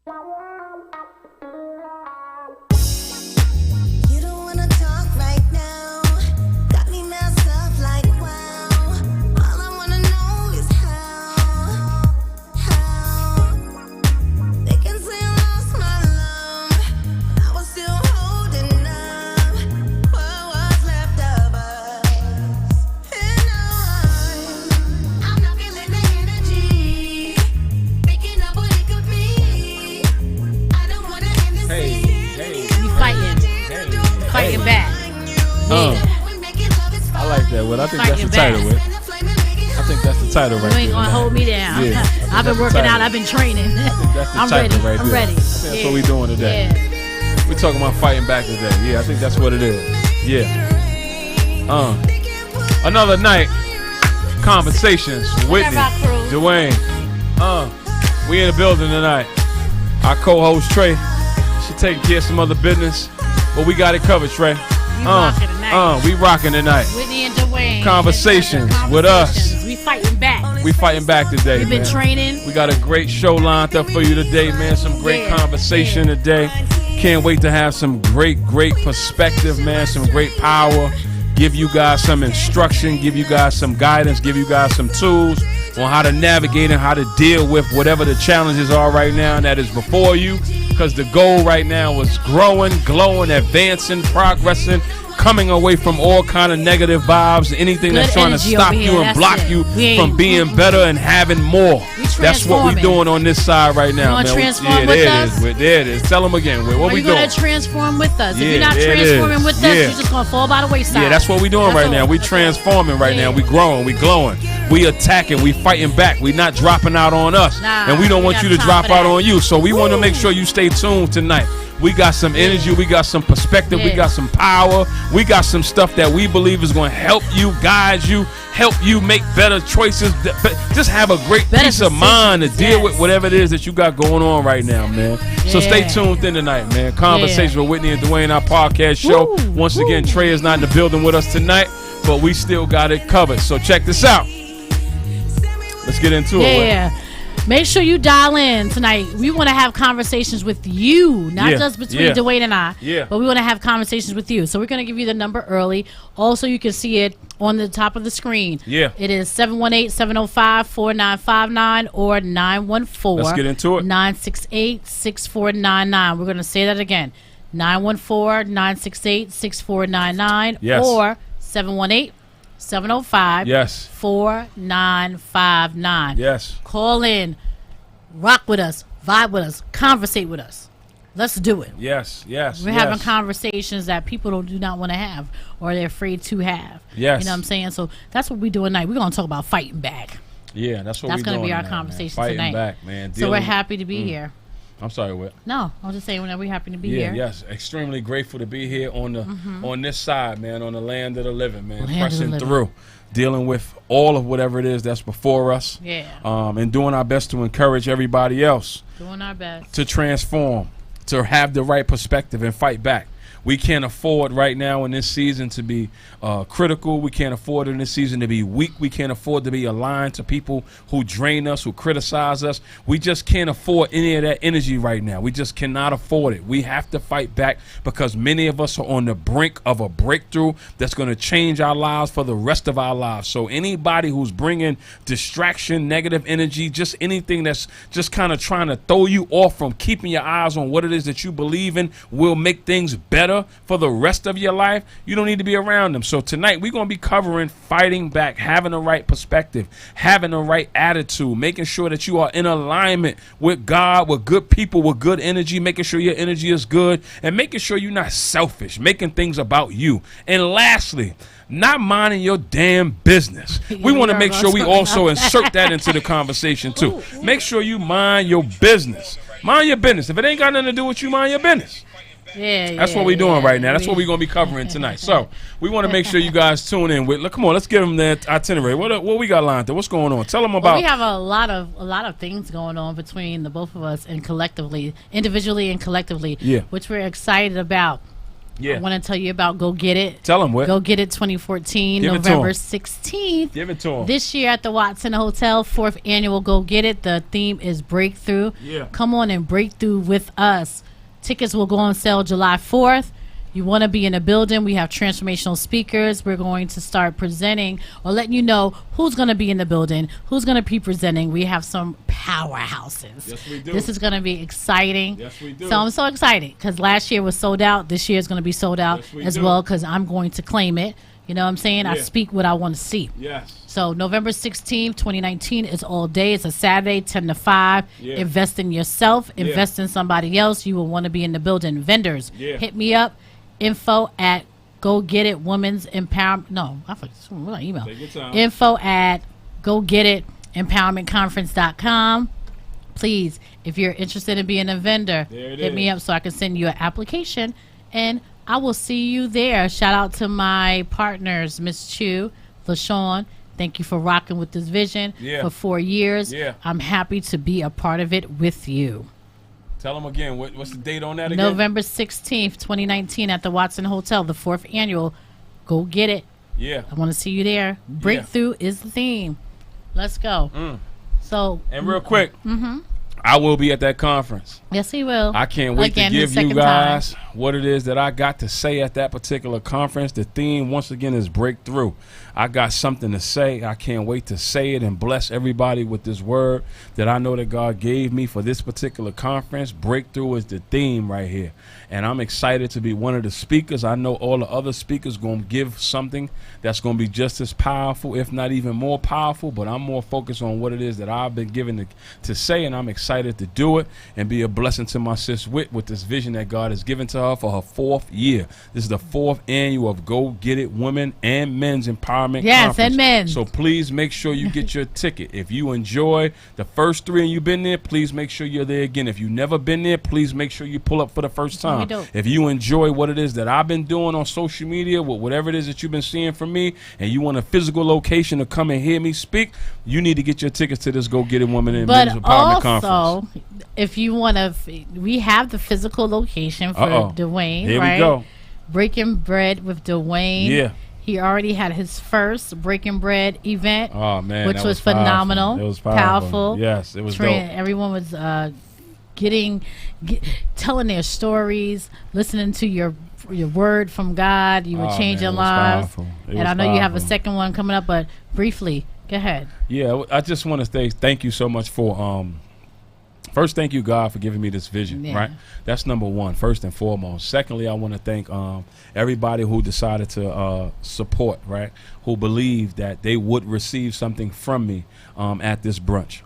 You don't wanna talk right now. Got me messed up like wow. All I wanna know is how. They can say I lost my love. I was still holding up what was left of us. And now I'm not feeling the energy. Thinking of what it could be. I don't wanna end this Hey, scene. hey. We fighting back. I like that. Well, I think that's the Fighting title. back. I think that's the title right You ain't there. gonna hold me down. Yeah, I think I've been that's the working title. out. I've been training. That's the I'm title ready. right I'm there. ready. I think that's what we doing today. Yeah. We talking about fighting back today. Yeah, I think that's what it is. Yeah. Another night. Conversations. Whitney Rock crew. Dwayne. We in the building tonight. Our co-host Trey. She taking care of some other business, but we got it covered, Trey. rocking tonight. We rocking tonight. Whitney and Dwayne. Conversations with us. We fighting back. We fighting back today, We've been man. training. We got a great show lined up for you today, man. Some great Yeah, conversation today. Can't wait to have some great perspective, man. Some great power. Give you guys some instruction. Give you guys some guidance. Give you guys some tools on how to navigate and how to deal with whatever the challenges are right now and that is before you. Because the goal right now is growing, glowing, advancing, progressing, coming away from all kind of negative vibes, anything Good that's trying to energy stop over you here, and that's block it. you We from being better and having more. That's what we're transforming. doing on this side right now, wanna man. transform with there us? it is. There it is. Tell them again. What Are we you doing? gonna transform with us? Yeah, If you're not there it transforming is. with us, Yeah. you're just gonna fall by the wayside. Yeah, that's what we're doing That's right all. now. We That's all. transforming right now. Yeah. We growing. We glowing. We attacking. We fighting back. We not dropping out on us. Nah, and we don't we want got you to time drop for out that. on you. So we want to Woo. make sure you stay tuned tonight. We got some energy. We got some perspective. We Yeah. got some power. We got some stuff that we believe is going to help you, guide you, help you make better choices. Just have a great Better peace of mind to decisions, deal yes. with whatever it is that you got going on right now, man. So stay Yeah. tuned in tonight, man. Conversation with Whitney and Dwayne, our podcast show. Woo, Once woo. again, Trey is not in the building with us tonight, but we still got it covered. So check this out. Let's get into it. Yeah. Make sure you dial in tonight. We want to have conversations with you, not Yeah, just between yeah. Dwayne and I. Yeah. But we want to have conversations with you. So we're going to give you the number early. Also, you can see it on the top of the screen. Yeah. It is 718-705-4959 or 914. Let's get into it. 968-6499. We're going to say that again. 914-968-6499 Yes. or 718-705 Yes. 4959. Yes. Call in, rock with us, vibe with us, conversate with us. Let's do it. Yes. Yes. We're yes. having conversations that people do not want to have or they're afraid to have. Yes. You know what I'm saying? So that's what we're doing tonight. We're going to talk about fighting back. Yeah, that's what That's we're gonna doing be our tonight, conversation man. Fighting tonight. back, man. So we're Dealing- happy to be here. I'm sorry, what? No, I was just saying we're happy to be Yeah, here. yes. Extremely grateful to be here on the on this side, man, on the land of the living, man. Land of the Pressing living. through, dealing with all of whatever it is that's before us. Yeah. And doing our best to encourage everybody else Doing our best. to transform, to have the right perspective and fight back. We can't afford right now in this season to be critical. We can't afford in this season to be weak. We can't afford to be aligned to people who drain us, who criticize us. We just can't afford any of that energy right now. We just cannot afford it. We have to fight back because many of us are on the brink of a breakthrough that's going to change our lives for the rest of our lives. So anybody who's bringing distraction, negative energy, just anything that's just kind of trying to throw you off from keeping your eyes on what it is that you believe in will make things better for the rest of your life, you don't need to be around them. So tonight we're going to be covering fighting back, having the right perspective, having the right attitude, making sure that you are in alignment with God, with good people, with good energy, making sure your energy is good, and making sure you're not selfish, making things about you. And lastly, not minding your damn business. We want to make sure we also insert that into the conversation too. Make sure you mind your business. Mind your business. If it ain't got nothing to do with you, mind your business. Yeah, That's what we're doing right now. That's what we're going to be covering tonight. So we want to make sure you guys tune in with. Look, come on, let's give them that itinerary. What we got lined up? What's going on? Tell them about. We have a lot of things going on between the both of us and collectively, individually and collectively, Yeah. which we're excited about. Yeah. I want to tell you about Go Get It. Tell them what. Go Get It 2014, Give it to November 'em. 16th. Give it to them. This year at the Watson Hotel, 4th annual Go Get It. The theme is Breakthrough. Yeah. Come on and break through with us. Tickets will go on sale July 4th. You want to be in the building. We have transformational speakers. We're going to start presenting or letting you know who's going to be in the building, who's going to be presenting. We have some powerhouses. Yes, we do. This is going to be exciting. Yes, we do. So I'm so excited because last year was sold out. This year is going to be sold out Yes, we as do. well because I'm going to claim it. You know what I'm saying? I Yeah. speak what I want to see. Yes. So November 16th, 2019 is all day. It's a Saturday, 10 to 5. Yeah. Invest in yourself. Yeah. Invest in somebody else. You will want to be in the building. Vendors, Yeah. hit me up. Info at Go Get It Women's Empowerment. No, I forgot my email. Take your time. Info at Go Get It EmpowermentConference.com. Please, if you're interested in being a vendor, There it hit me is. up so I can send you an application and I will see you there. Shout out to my partners, Miss Chu, LaShawn. Thank you for rocking with this vision Yeah. for 4 years. Yeah. I'm happy to be a part of it with you. Tell them again. What's the date on that again? November 16th, 2019 at the Watson Hotel, the 4th annual. Go Get It. Yeah. I want to see you there. Breakthrough is the theme. Let's go. So, And real quick, I will be at that conference. yes, he will. I can't wait Again, to the give you second guys time. what it is that I got to say at that particular conference. The theme, once again, is breakthrough. I got something to say. I can't wait to say it and bless everybody with this word that I know that God gave me for this particular conference. Breakthrough is the theme right here. And I'm excited to be one of the speakers. I know all the other speakers going to give something that's going to be just as powerful, if not even more powerful. But I'm more focused on what it is that I've been given to say, and I'm excited to do it and be a blessing to my sis Whit with this vision that God has given to her for her 4th year. This is the 4th annual of Go Get It Women and Men's Empowerment Yes, Conference. and men. So please make sure you get your ticket. If you enjoy the first 3 and you've been there, please make sure you're there again. If you've never been there, please make sure you pull up for the first gonna time. be dope. If you enjoy what it is that I've been doing on social media, with whatever it is that you've been seeing from me, and you want a physical location to come and hear me speak, you need to get your tickets to this Go Get It Women and Men's but Empowerment Conference. also, if you want to, we have the physical location for Uh-oh. Dwayne, Here right? we go. Breaking Bread with Dwayne. Yeah. He already had his first Breaking Bread event, Oh man, which that was powerful. phenomenal. It was Powerful. Yes, it was Trent, dope. everyone was telling their stories, listening to your word from God. You were Oh, changing man, it was lives. powerful. It And was I know you have a powerful. second one coming up, but briefly, go ahead. Yeah, I just want to say thank you so much for first, thank you, God, for giving me this vision, Yeah. right? That's number one, first and foremost. Secondly, I want to thank everybody who decided to support, right? Who believed that they would receive something from me at this brunch.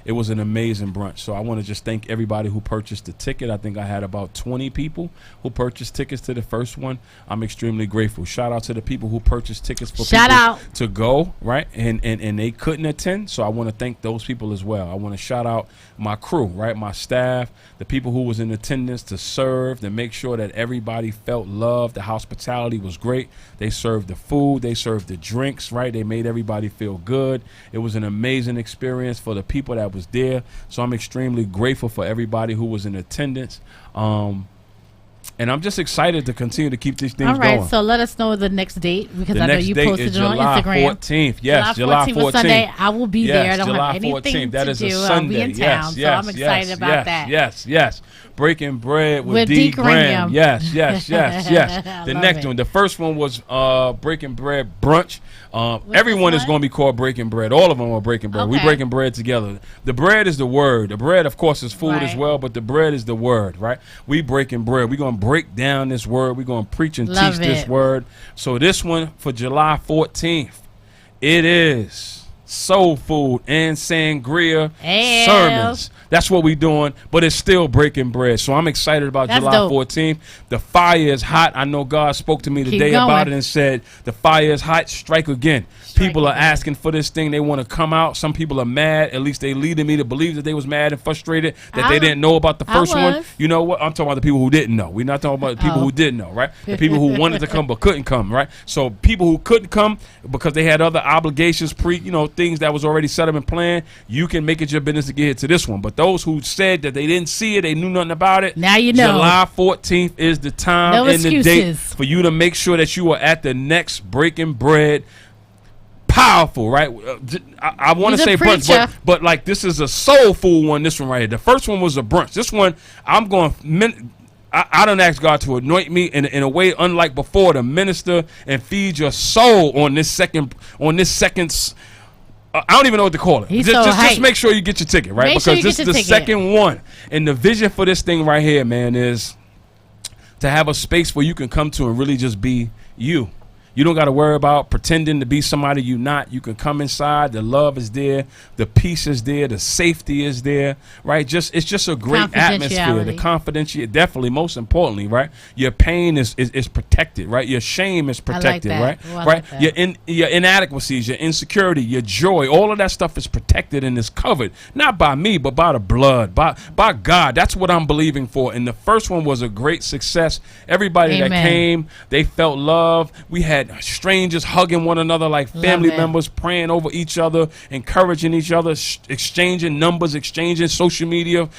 It was an amazing brunch. So I want to just thank everybody who purchased the ticket. I think I had about 20 people who purchased tickets to the first one. I'm extremely grateful. Shout out to the people who purchased tickets for Shout people out. to go, right? And they couldn't attend. So I want to thank those people as well. I want to shout out my crew, right? My staff, the people who was in attendance to serve, to make sure that everybody felt loved. The hospitality was great. They served the food. They served the drinks, right? They made everybody feel good. It was an amazing experience for the people that was there. So I'm extremely grateful for everybody who was in attendance. And I'm just excited to continue to keep these things All right, going. so let us know the next date because The I know next you date posted is it on July Instagram. 14th. Yes, July 14th. was Sunday. I will be there. I don't July have anything 14th. That to is do. a I'll Sunday. be in town, so I'm excited about that. Yes. Breaking Bread with With D. D. Graham. Graham. Yes. I The love next it. one. The first one was Breaking Bread Brunch. Everyone this is one? going to be called Breaking Bread. All of them are Breaking Bread. We Okay. breaking bread together. The bread is the word. The bread, of course, is food as Right. well, but the bread is the word, right? We breaking bread. We're going to break down this word. We're going to preach and Love teach this it. word. So this one for July 14th, it is soul food and sangria Ew. sermons. That's what we're doing, but it's still breaking bread. So I'm excited about That's July dope. 14th. The fire is hot. I know God spoke to me Keep today about going. it and said, the fire is hot, strike again. People are again. asking for this thing. They want to come out. Some people are mad. At least they leading me to believe that they was mad and frustrated that they didn't know about the first one. was. You know what? I'm talking about the people who didn't know. We're not talking about the people Oh. who didn't know, right? The people who wanted to come but couldn't come, right? So people who couldn't come because they had other obligations things that was already set up and planned, you can make it your business to get here to this one. But those who said that they didn't see it, they knew nothing about it, Now you know. July 14th is the time No and the date excuses. for you to make sure that you are at the next Breaking Bread. Powerful, right? I want to He's a say brunch, preacher. but like this is a soul food one. This one right here. The first one was a brunch. This one, I'm going. I don't ask God to anoint me in a way unlike before to minister and feed your soul on this second. I don't even know what to call it. He's Just, so just hyped. make sure you get your ticket, right? Make sure Because you this get is your the ticket. second one, and the vision for this thing right here, man, is to have a space where you can come to and really just be you. You don't got to worry about pretending to be somebody you're not. You can come inside. The love is there. The peace is there. The safety is there, right? It's just a great atmosphere. The confidentiality, definitely, most importantly, right? Your pain is protected, right? Your shame is protected, that. right? Oh, I right? like that. Your inadequacies, your insecurity, your joy, all of that stuff is protected and is covered, not by me, but by the blood, by God. That's what I'm believing for. And the first one was a great success. Everybody that Amen. came, they felt love. We had strangers hugging one another like family it. members, praying over each other, encouraging each other, exchanging numbers, exchanging social media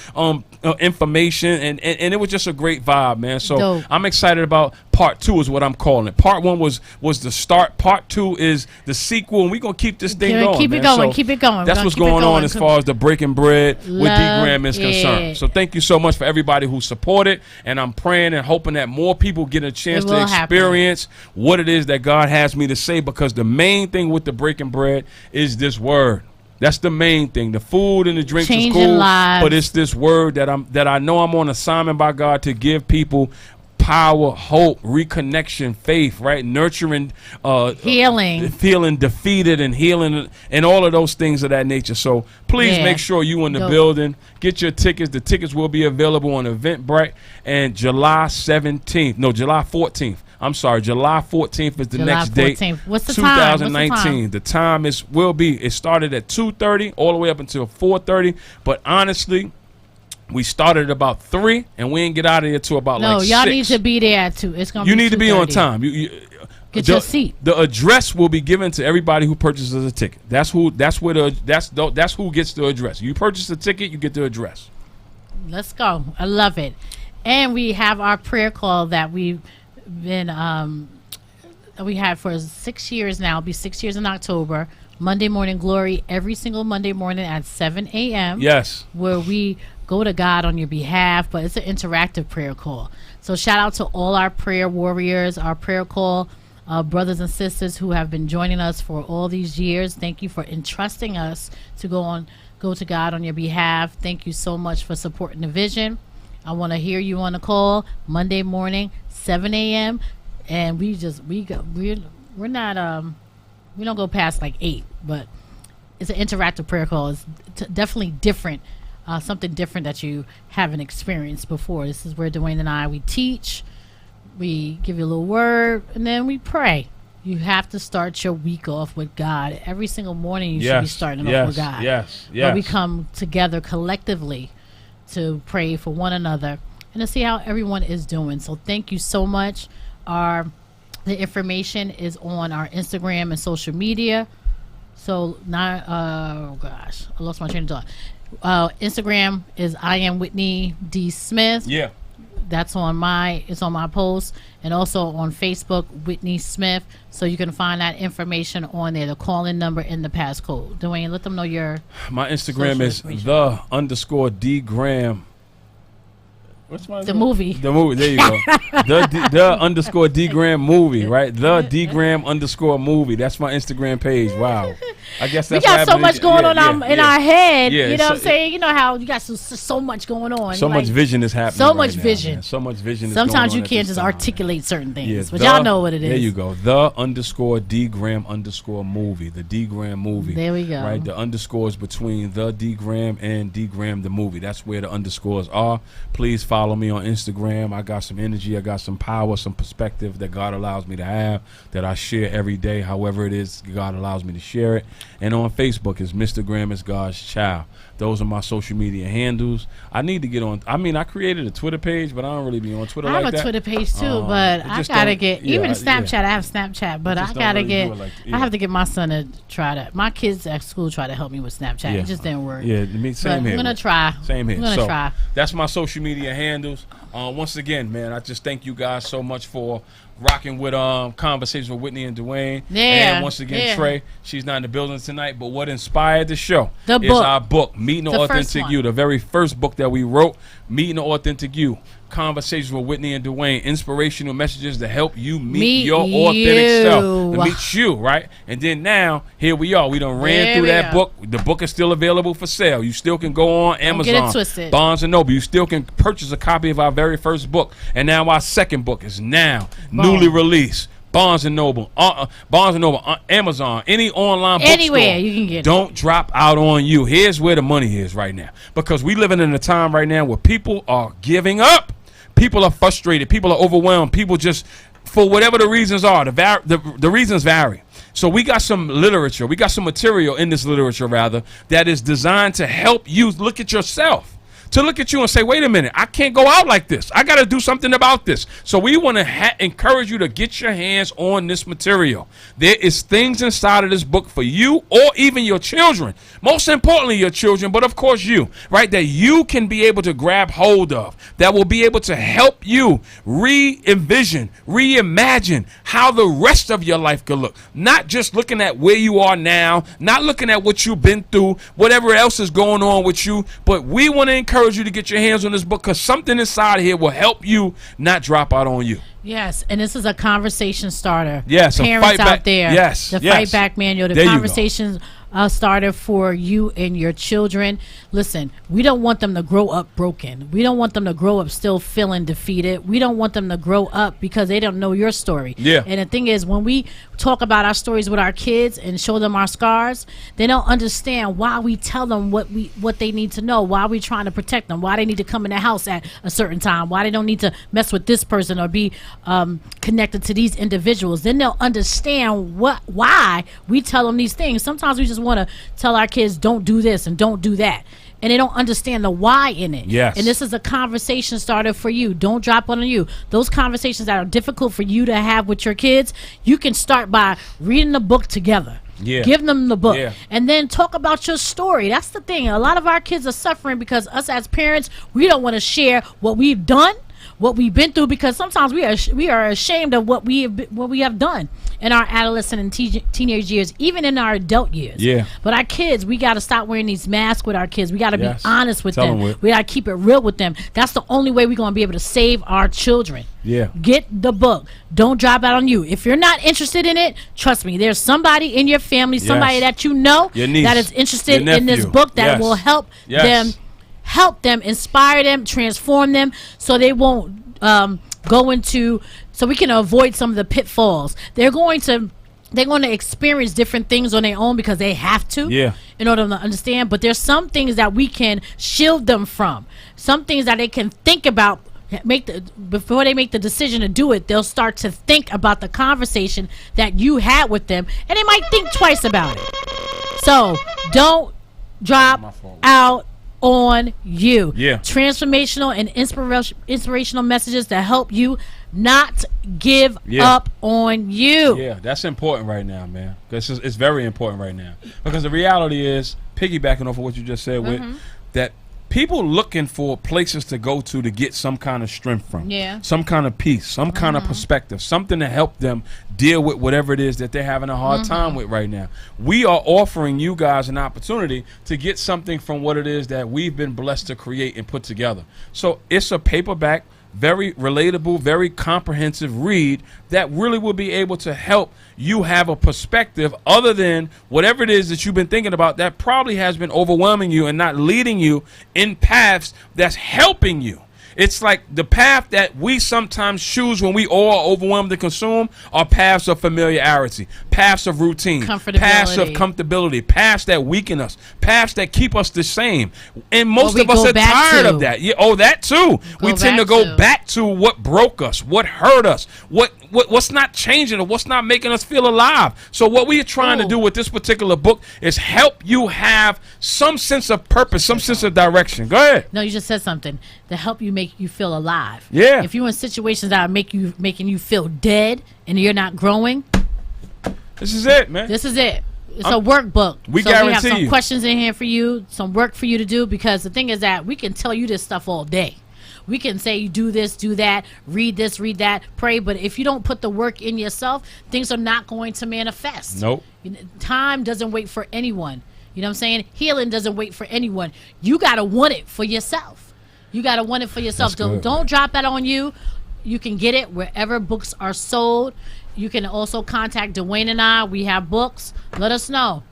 information, and it was just a great vibe, man. So Dope. I'm excited about part 2 is what I'm calling it. Part 1 was the start. Part 2 is the sequel, and we're gonna keep this thing going. Keep it man. going. So Keep it going. That's We're what's gonna keep it going on going. as far as the Breaking Bread with D Love Graham is concerned. it. So thank you so much for everybody who supported, and I'm praying and hoping that more people get a chance It to will happen. experience what it is that God has me to say, because the main thing with the Breaking Bread is this word. That's the main thing. The food and the drinks is Changing cool, lives. but it's this word that I know I'm on assignment by God to give people power, hope, reconnection, faith, right? Nurturing, Healing. feeling defeated and healing and all of those things of that nature. So please Yeah. make sure you in the Dope. building. Get your tickets. The tickets will be available on Eventbrite, and July 14th. I'm sorry, July 14th is the July next date. 14th. What's the time? What's the 2019. The time it started at 2:30 all the way up until 4:30. But honestly, we started at about 3 and we didn't get out of here till about No, like y'all 6. need to be there at 2. It's gonna You be need to be on 2:30. time. Get the, your seat. The address will be given to everybody who purchases a ticket. That's who gets the address. You purchase a ticket, you get the address. Let's go. I love it. And we have our prayer call that we've been we had for 6 years now. It'll be 6 years in October. Monday Morning Glory, every single Monday morning at 7 a.m. Yes. Where we go to God on your behalf, but it's an interactive prayer call. So shout out to all our prayer warriors, our prayer call brothers and sisters who have been joining us for all these years. Thank you for entrusting us to go to God on your behalf. Thank you so much for supporting the vision. I want to hear you on the call Monday morning, 7 a.m. And we don't go past like 8, but it's an interactive prayer call. It's definitely different, something different that you haven't experienced before. This is where Dwayne and I, we teach, we give you a little word, and then we pray. You have to start your week off with God. Every single morning you should be starting off with God. Yes. But we come together collectively to pray for one another and to see how everyone is doing. So thank you so much. The information is on our Instagram and social media. So now, I lost my train of thought. Instagram is I am Whitney D. Smith. Yeah. That's on my post, and also on Facebook, Whitney Smith. So you can find that information on there, the call-in number and the passcode. Dwayne, let them know your My Instagram social is information. _D Graham. What's my The movie. The movie. There you go. the _D Graham movie, right? The D Graham _movie. That's my Instagram page. Wow. I guess We that's got what so happened. much going on in our head. Yeah, you know so- what I'm saying? You know how you got so much going on. So much vision is happening. so right much now, vision. man. So much vision. Sometimes is you going on can't at just this time. articulate certain things, Yeah, but y'all know what it is. There you go. The _D Graham _movie. The D Graham movie. There we go. Right. The underscores between the D Graham and D Graham the movie. That's where the underscores are. Please follow me on Instagram. I got some energy. I got some power, some perspective that God allows me to have, that I share every day. However it is God allows me to share it. And on Facebook is Mr. Graham is God's Child. Those are my social media handles. I need to get on. I mean, I created a Twitter page, but I don't really be on Twitter I like have that. a Twitter page too, but I gotta get even Snapchat. I have Snapchat, but I gotta get. I have to get my son to try that. My kids at school try to help me with Snapchat. It just didn't work. Yeah, me same here. I'm gonna try. Same here. I'm gonna try. That's my social media handles. Once again, man, I just thank you guys so much for rocking with Conversations with Whitney and Dwayne. Yeah. And once again, Trey, she's not in the building tonight, but what inspired the show is our book, Meeting the Authentic You, the very first book that we wrote, Meeting the Authentic You. Conversations with Whitney and Dwayne, inspirational messages to help you meet your authentic self, to meet you, right? And then now, here we are. We done ran through that book. The book is still available for sale. You still can go on Amazon, get it twisted. Barnes & Noble. You still can purchase a copy of our very first book. And now our second book is now newly released. Barnes & Noble, Amazon, any online bookstore. Anywhere you can get it. Don't drop out on you. Here's where the money is right now. Because we living in a time right now where people are giving up. People are frustrated. People are overwhelmed. People just, for whatever the reasons are, the reasons vary. So we got some literature. We got some material in this literature, rather, that is designed to help you look at yourself. To look at you and say, wait a minute, I can't go out like this. I got to do something about this. So we want to encourage you to get your hands on this material. There is things inside of this book for you or even your children. Most importantly, your children, but of course you, right, that you can be able to grab hold of, that will be able to help you re-envision, reimagine how the rest of your life could look. Not just looking at where you are now, not looking at what you've been through, whatever else is going on with you, but we want to encourage you to get your hands on this book because something inside here will help you not drop out on you. Yes, and this is a conversation starter. Yes, parents out there. Yes, the Fight Back Manual, the conversations starter for you and your children. Listen, we don't want them to grow up broken. We don't want them to grow up still feeling defeated. We don't want them to grow up because they don't know your story. Yeah. And the thing is, when we talk about our stories with our kids and show them our scars, they don't understand why we tell them what they need to know, why we trying to protect them, why they need to come in the house at a certain time, why they don't need to mess with this person or be connected to these individuals. Then they'll understand why we tell them these things. Sometimes we just want to tell our kids don't do this and don't do that, and they don't understand the why in it. Yes. And this is a conversation starter for you. Don't drop on you. Those conversations that are difficult for you to have with your kids, you can start by reading the book together. Yeah. Give them the book. Yeah. And then talk about your story. That's the thing. A lot of our kids are suffering because us as parents, we don't want to share what we've done, what we've been through, because sometimes we are ashamed of what we have done in our adolescent and teenage years, even in our adult years. Yeah. But our kids, we got to stop wearing these masks with our kids. We got to be honest with Tell them. them We got to keep it real with them. That's the only way we're going to be able to save our children. Yeah. Get the book. Don't drop out on you. If you're not interested in it, trust me, there's somebody in your family, somebody that you know that is interested in this book that will help them, inspire them, transform them, so they won't go into, so we can avoid some of the pitfalls. They're going to experience different things on their own because they have to in order to understand. But there's some things that we can shield them from, some things that they can think about. Before they make the decision to do it, they'll start to think about the conversation that you had with them, and they might think twice about it. So don't drop out on you. Transformational and inspirational messages to help you not give up on you. Yeah, that's important right now, man. It's very important right now, because the reality is, piggybacking off of what you just said, with that people looking for places to go to get some kind of strength from, some kind of peace, some kind of perspective, something to help them deal with whatever it is that they're having a hard time with right now. We are offering you guys an opportunity to get something from what it is that we've been blessed to create and put together. So it's a paperback, very relatable, very comprehensive read that really will be able to help you have a perspective other than whatever it is that you've been thinking about that probably has been overwhelming you and not leading you in paths that's helping you. It's like the path that we sometimes choose when we all are overwhelmed to consume are paths of familiarity, paths of routine, paths of comfortability, paths that weaken us, paths that keep us the same. And most of us are tired of that. Yeah, that too. We tend to go back to what broke us, what hurt us, what's not changing or what's not making us feel alive. So what we are trying to do with this particular book is help you have some sense of purpose, some sense of direction. Go ahead. No, you just said something to help you make you feel alive. Yeah. If you're in situations that are making you feel dead and you're not growing, this is it, man. This is it. It's a workbook. We so guarantee we have some you. questions in here for you, some work for you to do, because the thing is that we can tell you this stuff all day. We can say you do this, do that, read this, read that, pray, but if you don't put the work in yourself, things are not going to manifest. Nope. Time doesn't wait for anyone. You know what I'm saying? Healing doesn't wait for anyone. You got to want it for yourself. You got to want it for yourself. Don't drop that on you. You can get it wherever books are sold. You can also contact Dwayne and I. We have books. Let us know.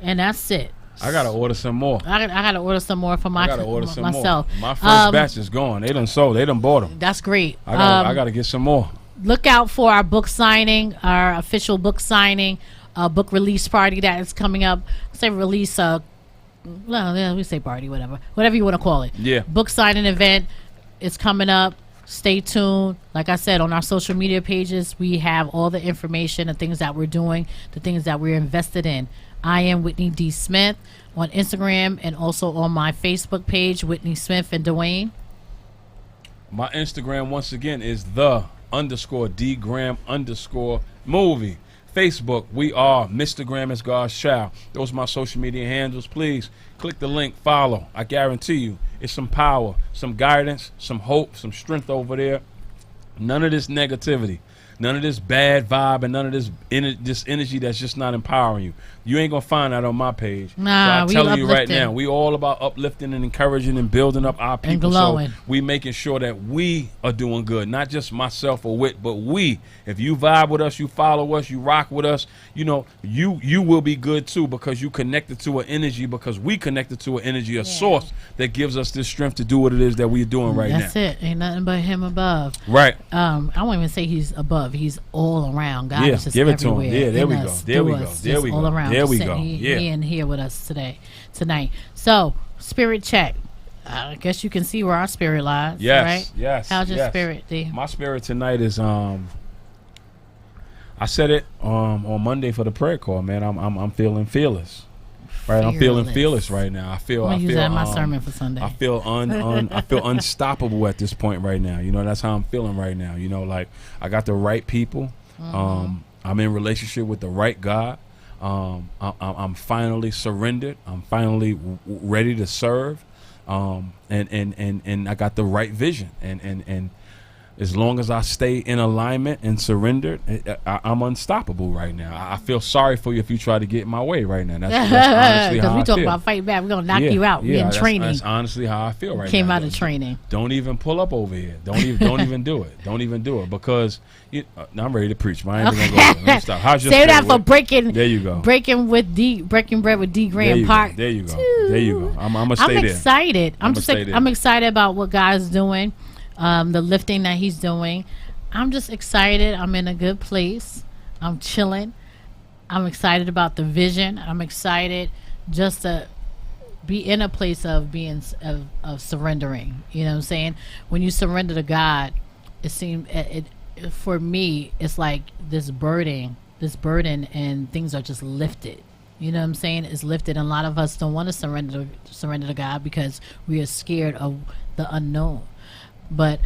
And that's it. I gotta order some more. I gotta order some more for myself. My first batch is gone. They done sold. They done bought them. That's great. I gotta get some more. Look out for our book signing, our official book signing, book release party that is coming up. Say release. Well, yeah, we say party, whatever you want to call it. Yeah. Book signing event is coming up. Stay tuned. Like I said, on our social media pages, we have all the information, the things that we're doing, the things that we're invested in. I am Whitney D. Smith on Instagram and also on my Facebook page, Whitney Smith and Dwayne. My Instagram, once again, is _D_Graham_movie. Facebook, we are Mr. Graham is God's Child. Those are my social media handles. Please click the link, follow. I guarantee you, it's some power, some guidance, some hope, some strength over there. None of this negativity. None of this bad vibe and none of this energy that's just not empowering you. You ain't going to find that on my page. Nah, so I'm telling you right now, we all about uplifting and encouraging and building up our people. And glowing. So we making sure that we are doing good. Not just myself or Whit, but we. If you vibe with us, you follow us, you rock with us, you know, you will be good too because you connected to an energy, because we connected to an energy, a source that gives us this strength to do what it is that we're doing right now. That's it. Ain't nothing but him above. Right. I won't even say he's above. He's all around. God is just give it everywhere. to him. Yeah, there we go. There we go. There we go. All around. There we go. Yeah. He in here with us tonight. So, spirit check. I guess you can see where our spirit lies. Yes. Right? Yes. How's your spirit, D? My spirit tonight is I said it on Monday for the prayer call, man. I'm feeling fearless. Right, I'm feeling fearless right now. I feel use that in my sermon for Sunday. I feel I feel unstoppable at this point right now. You know, that's how I'm feeling right now. You know, like I got the right people. I'm in relationship with the right God. I'm finally surrendered. I'm finally ready to serve. And I got the right vision. And as long as I stay in alignment and surrendered, I'm unstoppable right now. I feel sorry for you if you try to get in my way right now. That's honestly how I feel. Because we talk about fighting back. We're going to knock you out. We're in training. That's honestly how I feel right now. Came out of training. Don't even pull up over here. Don't even do it. Don't even do it because I'm ready to preach. I ain't even going to go there. Let me stop. How's your Save that for breaking. There you go. Breaking bread with D. Graham part. There you go. There you go. I'm gonna stay there. I'm excited. I'm excited about what God's doing. The lifting that he's doing. I'm just excited. I'm in a good place. I'm chilling. I'm excited about the vision. I'm excited just to be in a place of being of surrendering. You know what I'm saying? When you surrender to God, it seems for me it's like this burden and things are just lifted. You know what I'm saying? It's lifted, and a lot of us don't want to surrender to God because we are scared of the unknown. But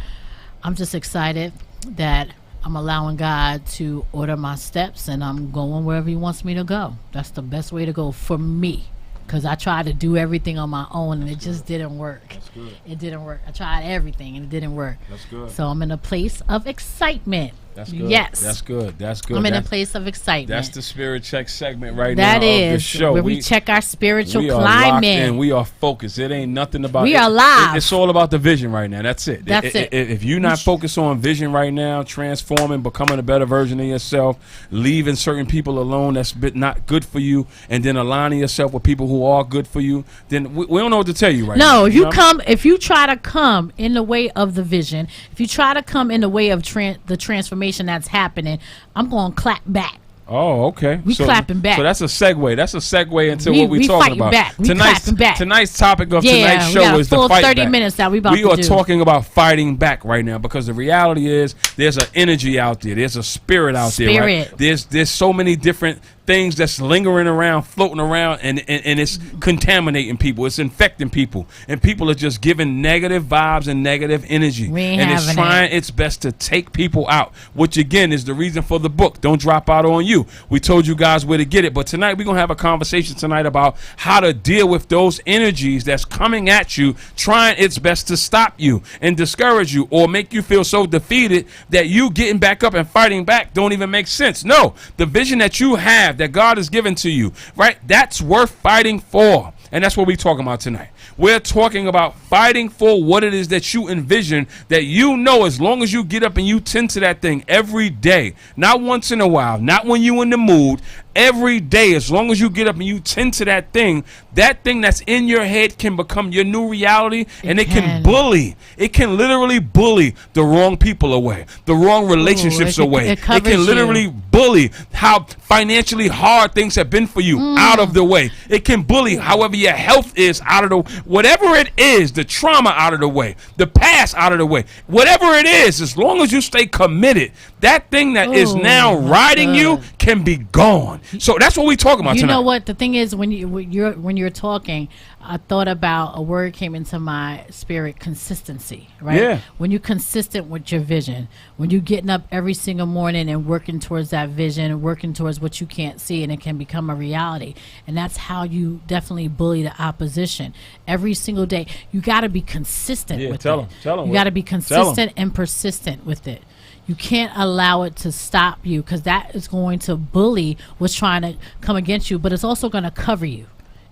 I'm just excited that I'm allowing God to order my steps and I'm going wherever he wants me to go. That's the best way to go for me, because I tried to do everything on my own and it just didn't work. That's good. It didn't work. I tried everything and it didn't work. That's good. So I'm in a place of excitement. That's good. Yes. That's good. That's good. I'm in a That's- place of excitement. That's the spirit check segment right That now of the is show. where we check our spiritual we are locked climate. in. We are focused. It ain't nothing about. We it. are live. It's all about the vision right now. That's it. That's it. If you're not focused on vision right now, transforming, becoming a better version of yourself, leaving certain people alone that's not good for you, and then aligning yourself with people who are good for you, then we don't know what to tell you right now. No, if you try to come in the way of the vision, if you try to come in the way of the transformation that's happening, I'm going to clap back. Oh, okay. We clapping back. So that's a segue. That's a segue into what we we're talking fighting about. back. We clapping back. Tonight's topic of Yeah, tonight's we show got a is the full fight 30 back. minutes that we about to are do. talking about fighting back right now because the reality is there's an energy out there. There's a spirit out there. Right? There's so many different things that's lingering around, floating around, and it's contaminating people. It's infecting people, and people are just giving negative vibes and negative energy, and it's trying its best to take people out. Which again is the reason for the book. Don't drop out on you. We told you guys where to get it, but tonight we're gonna have a conversation tonight about how to deal with those energies that's coming at you, trying its best to stop you and discourage you or make you feel so defeated that you getting back up and fighting back don't even make sense. No, the vision that you have that God has given to you, right? That's worth fighting for. And that's what we're talking about tonight. We're talking about fighting for what it is that you envision, that you know as long as you get up and you tend to that thing every day, not once in a while, not when you're in the mood, every day, as long as you get up and you tend to that thing that's in your head can become your new reality, and it can bully. It can literally bully the wrong people away, the wrong relationships away. It can literally bully how financially hard things have been for you out of the way. It can bully however your health is out of the whatever it is, the trauma out of the way, the past out of the way. Whatever it is, as long as you stay committed, that thing that is now riding you can be gone. So that's what we're talking about tonight. You know what? The thing is, when you're talking, I thought about a word came into my spirit: consistency. Right? Yeah. When you're consistent with your vision, when you're getting up every single morning and working towards that vision, working towards what you can't see, and it can become a reality. And that's how you definitely bully the opposition every single day. You got to be consistent with it. Tell them. You got to be consistent and persistent with it. You can't allow it to stop you, because that is going to bully what's trying to come against you, but it's also going to cover you.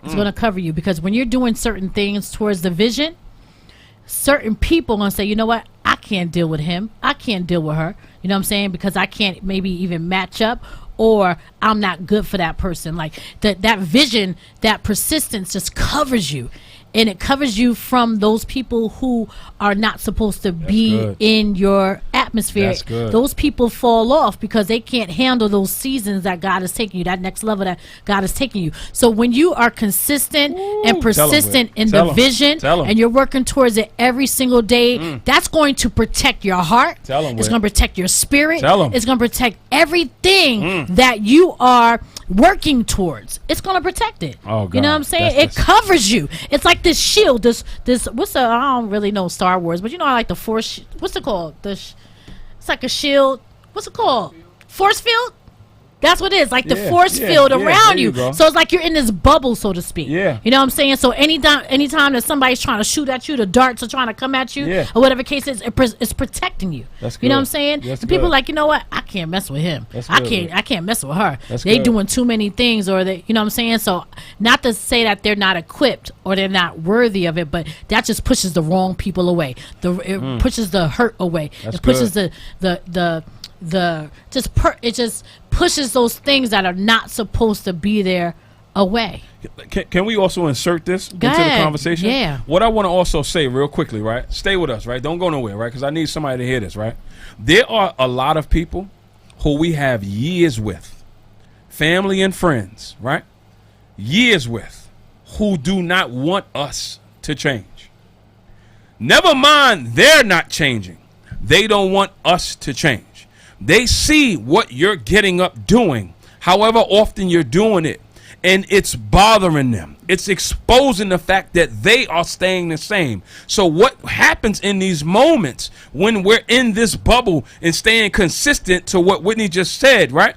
It's going to cover you, because when you're doing certain things towards the vision, certain people are going to say, you know what, I can't deal with him. I can't deal with her. You know what I'm saying? Because I can't maybe even match up, or I'm not good for that person. Like that vision, that persistence just covers you. And it covers you from those people who are not supposed to be in your atmosphere. That's good. Those people fall off because they can't handle those seasons that God is taking you, that next level that God is taking you. So when you are consistent and persistent in the vision, and you're working towards it every single day, that's going to protect your heart. It's going to protect your spirit. It's going to protect everything that you are working towards. It's going to protect it. Oh, God. You know what I'm saying? It covers you. It's like this shield. This I don't really know Star Wars, but you know, I like the force. What's it called? It's like a shield. What's it called? Force field? That's what it is, like the force field around you. So it's like you're in this bubble, so to speak. Yeah. You know what I'm saying? So anytime that somebody's trying to shoot at you, the darts are trying to come at you, or whatever case is, it's protecting you. That's good. You know what I'm saying? That's the people good. like, you know what? I can't mess with him. That's I good, can't mess with her. That's they good. doing too many things, or they, you know what I'm saying? So not to say that they're not equipped or they're not worthy of it, but that just pushes the wrong people away. It pushes the hurt away. That's it pushes good. it just pushes those things that are not supposed to be there away. Can we also insert this into the conversation? Yeah. What I want to also say real quickly, right? Stay with us, right? Don't go nowhere, right? Because I need somebody to hear this, right? There are a lot of people who we have years with, family and friends, right? Years with, who do not want us to change. Never mind, they're not changing. They don't want us to change. They see what you're getting up doing, however often you're doing it, and it's bothering them. It's exposing the fact that they are staying the same. So what happens in these moments when we're in this bubble and staying consistent to what Whitney just said, right?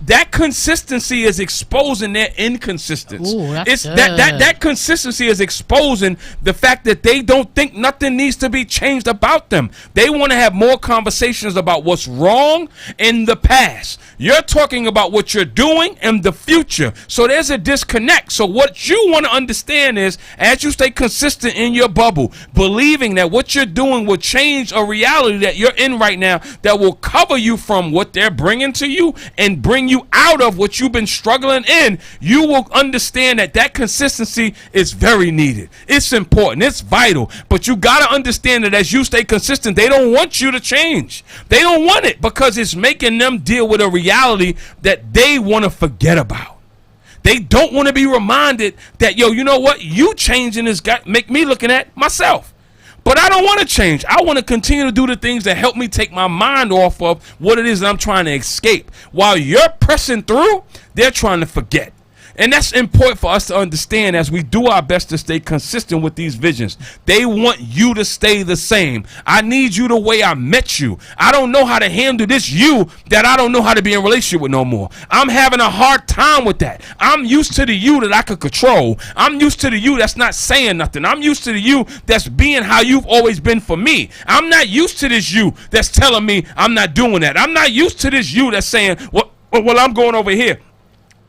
that consistency is exposing their inconsistency. Ooh, that's It's good. that consistency is exposing the fact that they don't think nothing needs to be changed about them. They want to have more conversations about what's wrong in the past. You're talking about what you're doing in the future. So there's a disconnect. So what you want to understand is, as you stay consistent in your bubble, believing that what you're doing will change a reality that you're in right now, that will cover you from what they're bringing to you and bring you out of what you've been struggling in, you will understand that that consistency is very needed. It's important. It's vital. But you got to understand that as you stay consistent, they don't want you to change. They don't want it because it's making them deal with a reality that they want to forget about. They don't want to be reminded that, yo, you know what? You changing this guy make me looking at myself. But I don't want to change. I want to continue to do the things that help me take my mind off of what it is that I'm trying to escape. While you're pressing through, they're trying to forget. And that's important for us to understand as we do our best to stay consistent with these visions. They want you to stay the same. I need you the way I met you. I don't know how to handle this you that I don't know how to be in a relationship with no more. I'm having a hard time with that. I'm used to the you that I could control. I'm used to the you that's not saying nothing. I'm used to the you that's being how you've always been for me. I'm not used to this you that's telling me I'm not doing that. I'm not used to this you that's saying, well, I'm going over here.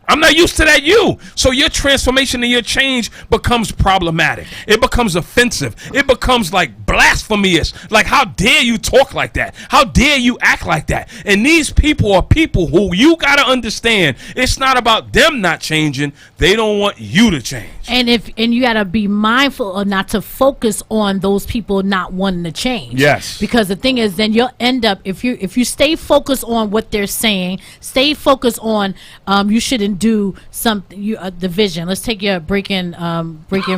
I'm not used to that you. So your transformation and your change becomes problematic. It becomes offensive. It becomes like blasphemous. Like, how dare you talk like that? How dare you act like that? And these people are people who you got to understand. It's not about them not changing. They don't want you to change. And you got to be mindful of not to focus on those people not wanting to change. Yes. Because the thing is, then you'll end up, if you stay focused on what they're saying, stay focused on you shouldn't do something, the vision. Let's take your breaking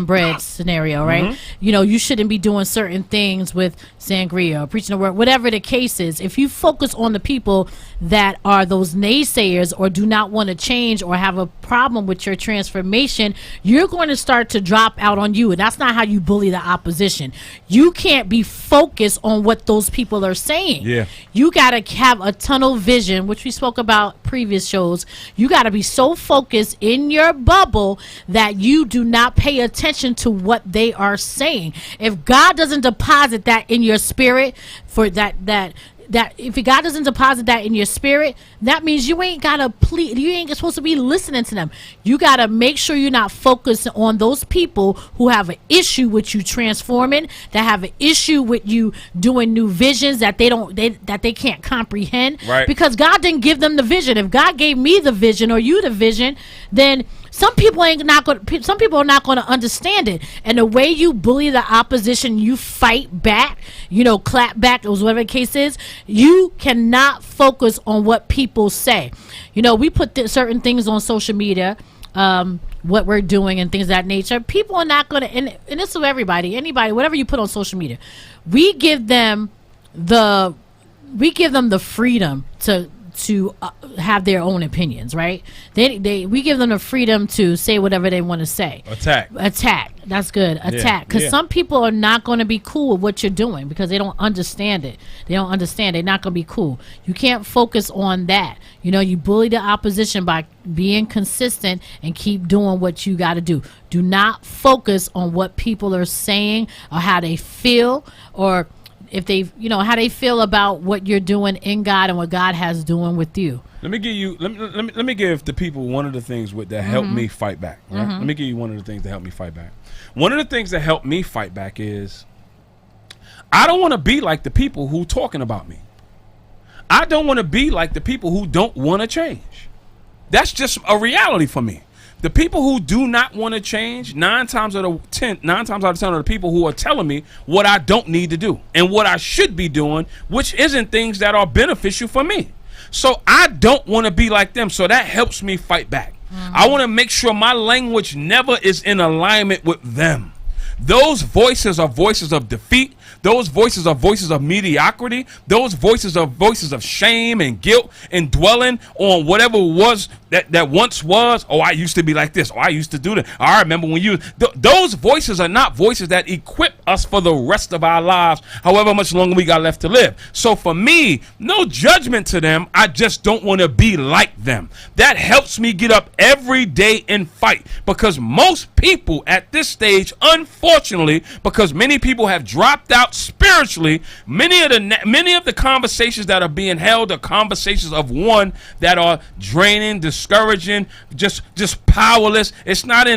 bread scenario, right? Mm-hmm. You know, you shouldn't be doing certain things with sangria or preaching the word, whatever the case is. If you focus on the people that are those naysayers or do not want to change or have a problem with your transformation, you're going to start to drop out on you. And that's not how you bully the opposition. You can't be focused on what those people are saying. Yeah. You got to have a tunnel vision, which we spoke about previous shows. You got to be so focused in your bubble that you do not pay attention to what they are saying. If God doesn't deposit that in your spirit, for that if God doesn't deposit that in your spirit, that means you ain't you ain't supposed to be listening to them. You gotta make sure you're not focused on those people who have an issue with you transforming, that have an issue with you doing new visions that they can't comprehend. Right. Because God didn't give them the vision. If God gave me the vision or you the vision, then some people are not going to understand it. And the way you bully the opposition, you fight back, clap back, or whatever the case is, you cannot focus on what people say. We put certain things on social media, what we're doing and things of that nature. People are not going to, and this is anybody, whatever you put on social media, we give them the freedom to have their own opinions, right? We give them the freedom to say whatever they want to say. Attack. That's good. Attack. Because some people are not going to be cool with what you're doing because they don't understand it. They're not going to be cool. You can't focus on that. You bully the opposition by being consistent and keep doing what you got to do. Do not focus on what people are saying or how they feel, or if they, how they feel about what you're doing in God and what God has doing with you. Let me give the people one of the things that helped me fight back. Right? Mm-hmm. Let me give you one of the things that helped me fight back. One of the things that helped me fight back is I don't want to be like the people who talking about me. I don't want to be like the people who don't want to change. That's just a reality for me. The people who do not want to change, 9 times out of 10 are the people who are telling me what I don't need to do and what I should be doing, which isn't things that are beneficial for me. So I don't want to be like them. So that helps me fight back. I want to make sure my language never is in alignment with them. Those voices are voices of defeat. Those voices are voices of mediocrity. Those voices are voices of shame and guilt and dwelling on whatever was that once was. Oh, I used to be like this. Oh, I used to do that. I remember when those voices are not voices that equip us for the rest of our lives, however much longer we got left to live. So for me, no judgment to them. I just don't want to be like them. That helps me get up every day and fight, because most people at this stage, unfortunately, because many people have dropped out spiritually, many of the conversations that are being held are conversations of one that are draining, discouraging, just powerless. It's not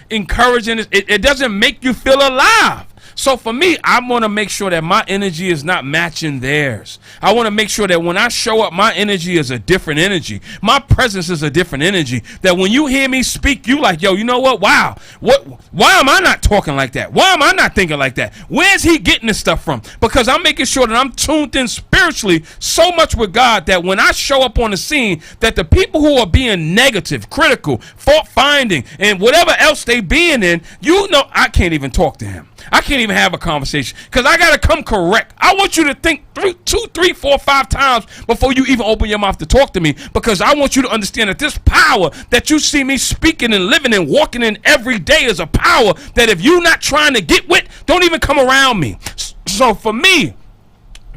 encouraging. It doesn't make you feel alive. So for me, I want to make sure that my energy is not matching theirs. I want to make sure that when I show up, my energy is a different energy. My presence is a different energy. That when you hear me speak, you like, yo, you know what? Wow. Why am I not talking like that? Why am I not thinking like that? Where's he getting this stuff from? Because I'm making sure that I'm tuned in spiritually so much with God that when I show up on the scene, that the people who are being negative, critical, fault finding, and whatever else they being in, you know, I can't even talk to him. I can't even have a conversation because I got to come correct. I want you to think 2, 3, 4, 5 times before you even open your mouth to talk to me, because I want you to understand that this power that you see me speaking and living and walking in every day is a power that if you're not trying to get with, don't even come around me. So for me,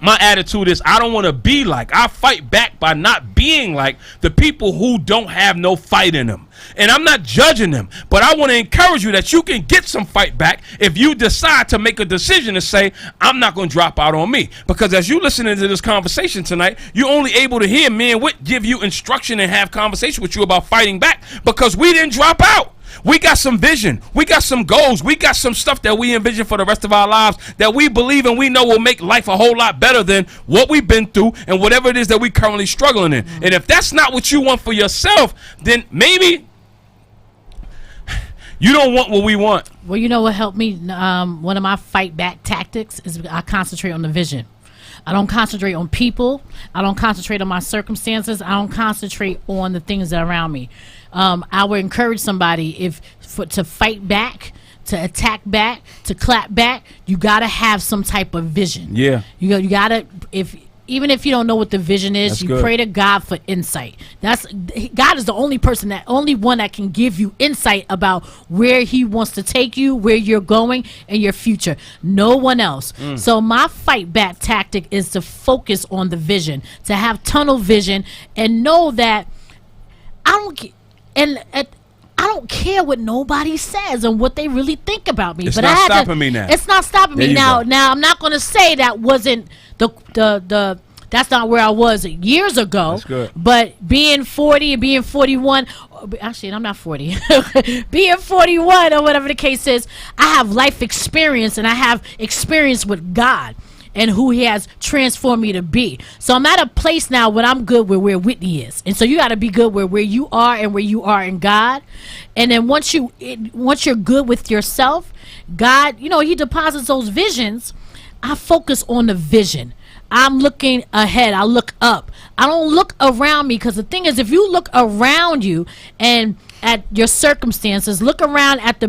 my attitude is I don't want to be like. I fight back by not being like the people who don't have no fight in them. And I'm not judging them, but I want to encourage you that you can get some fight back if you decide to make a decision to say, I'm not going to drop out on me. Because as you listen to this conversation tonight, you're only able to hear me and Whit give you instruction and have conversation with you about fighting back, because we didn't drop out. We got some vision. We got some goals. We got some stuff that we envision for the rest of our lives that we believe and we know will make life a whole lot better than what we've been through and whatever it is that we currently struggling in. And if that's not what you want for yourself, then maybe you don't want what we want. Well, you know what helped me? One of my fight back tactics is I concentrate on the vision. I don't concentrate on people. I don't concentrate on my circumstances. I don't concentrate on the things that are around me. I would encourage somebody to fight back, to attack back, to clap back. You got to have some type of vision. Yeah. You got to, even if you don't know what the vision is, you pray to God for insight. God is the only one that can give you insight about where he wants to take you, where you're going, and your future. No one else. So my fight back tactic is to focus on the vision, to have tunnel vision, and know that I don't care what nobody says and what they really think about me. It's not stopping me now. It's not stopping me now. Now I'm not going to say that wasn't that's not where I was years ago. That's good. But being 40 and being 41, actually, I'm not 40. Being 41 or whatever the case is, I have life experience and I have experience with God and who he has transformed me to be. So I'm at a place now when I'm good with where Whitney is. And so you got to be good where you are and where you are in God. And then once you're good with yourself, God, he deposits those visions. I focus on the vision. I'm looking ahead. I look up. I don't look around me, because the thing is, if you look around you and at your circumstances, look around at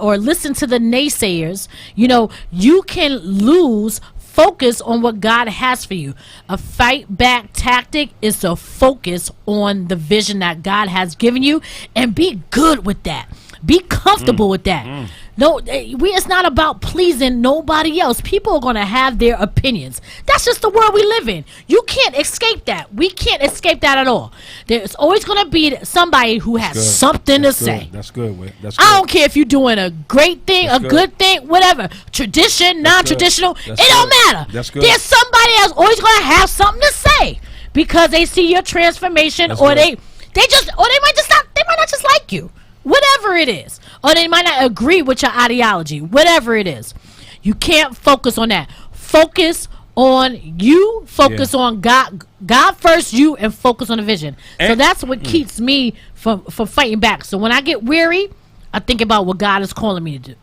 or listen to the naysayers, you can lose focus on what God has for you. A fight back tactic is to focus on the vision that God has given you and be good with that. Be comfortable with that. No, it's not about pleasing nobody else. People are going to have their opinions. That's just the world we live in. You can't escape that. We can't escape that at all. There's always going to be somebody who has something to say. That's good. That's good. I don't care if you're doing a great thing, a good thing, whatever. Tradition, non-traditional, it don't matter. That's good. There's somebody else always going to have something to say because they see your transformation, or they might not just like you. Whatever it is. Or they might not agree with your ideology. Whatever it is. You can't focus on that. Focus on you. Focus on God. God first, you, and focus on the vision. So that's what keeps me from fighting back. So when I get weary, I think about what God is calling me to do.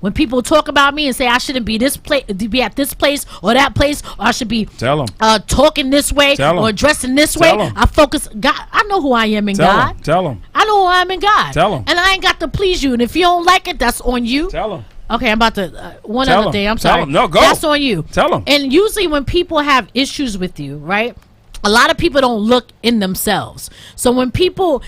When people talk about me and say I shouldn't be be at this place or that place, or I should be talking this way or dressing this way, I focus. God, I know who I am in God. Tell them. I know who I am in God. Tell them. And I ain't got to please you. And if you don't like it, that's on you. Tell them. Okay, I'm about to one other thing. I'm sorry. No, go. That's on you. Tell them. And usually when people have issues with you, right? A lot of people don't look in themselves. So when people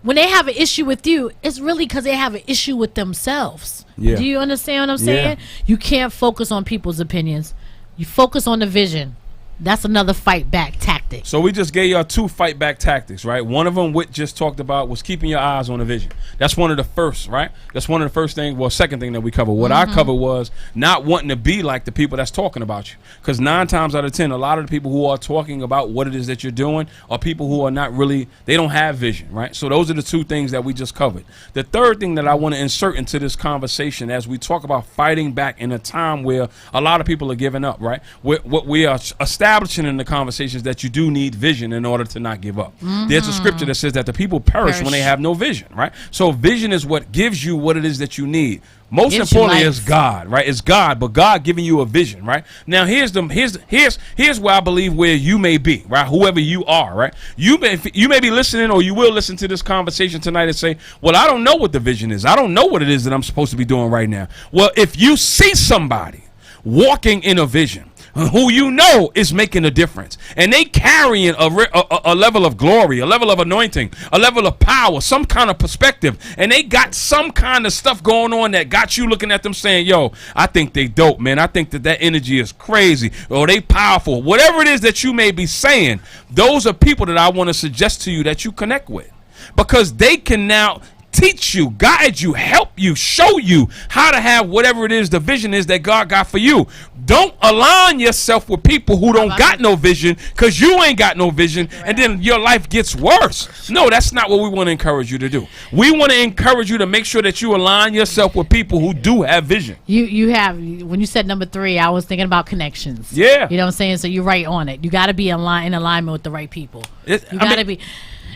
when they have an issue with you, it's really because they have an issue with themselves. Yeah. Do you understand what I'm saying? Yeah. You can't focus on people's opinions. You focus on the vision. That's another fight back tactic. So we just gave y'all 2 fight back tactics, right? One of them Whit just talked about was keeping your eyes on the vision. That's one of the first, right? That's one of the first things, well, second thing that we covered. What I covered was not wanting to be like the people that's talking about you. Because 9 times out of 10, a lot of the people who are talking about what it is that you're doing are people who are not really, they don't have vision, right? So those are the 2 things that we just covered. The third thing that I want to insert into this conversation as we talk about fighting back in a time where a lot of people are giving up, right? What we are establishing in the conversations that you do need vision in order to not give up. There's a scripture that says that the people perish when they have no vision, right? So vision is what gives you what it is that you need. Most Gives you importantly life. is God, right? It's God, but God giving you a vision, right? Now here's where I believe where you may be, right? Whoever you are, right? You may be listening, or you will listen to this conversation tonight and say, well, I don't know what the vision is. I don't know what it is that I'm supposed to be doing right now. Well, if you see somebody walking in a vision who you know is making a difference, and they carrying a level of glory, a level of anointing, a level of power, some kind of perspective, and they got some kind of stuff going on that got you looking at them saying, yo, I think they dope, man. I think that energy is crazy, or they powerful. Whatever it is that you may be saying, those are people that I want to suggest to you that you connect with, because they can now teach you, guide you, help you, show you how to have whatever it is the vision is that God got for you. Don't align yourself with people who don't got no vision, because you ain't got no vision, and then your life gets worse. No, that's not what we want to encourage you to do. We want to encourage you to make sure that you align yourself with people who do have vision. You have, when you said number 3, I was thinking about connections. Yeah. You know what I'm saying? So you're right on it. You got to be in alignment with the right people. You got to be.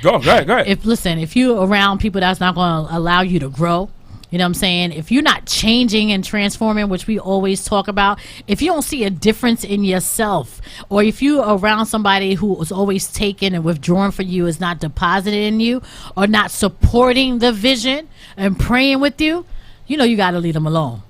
Go ahead. If you're around people that's not going to allow you to grow, you know what I'm saying? If you're not changing and transforming, which we always talk about, if you don't see a difference in yourself, or if you're around somebody who is always taking and withdrawing for you, is not deposited in you, or not supporting the vision and praying with you, you know you got to leave them alone.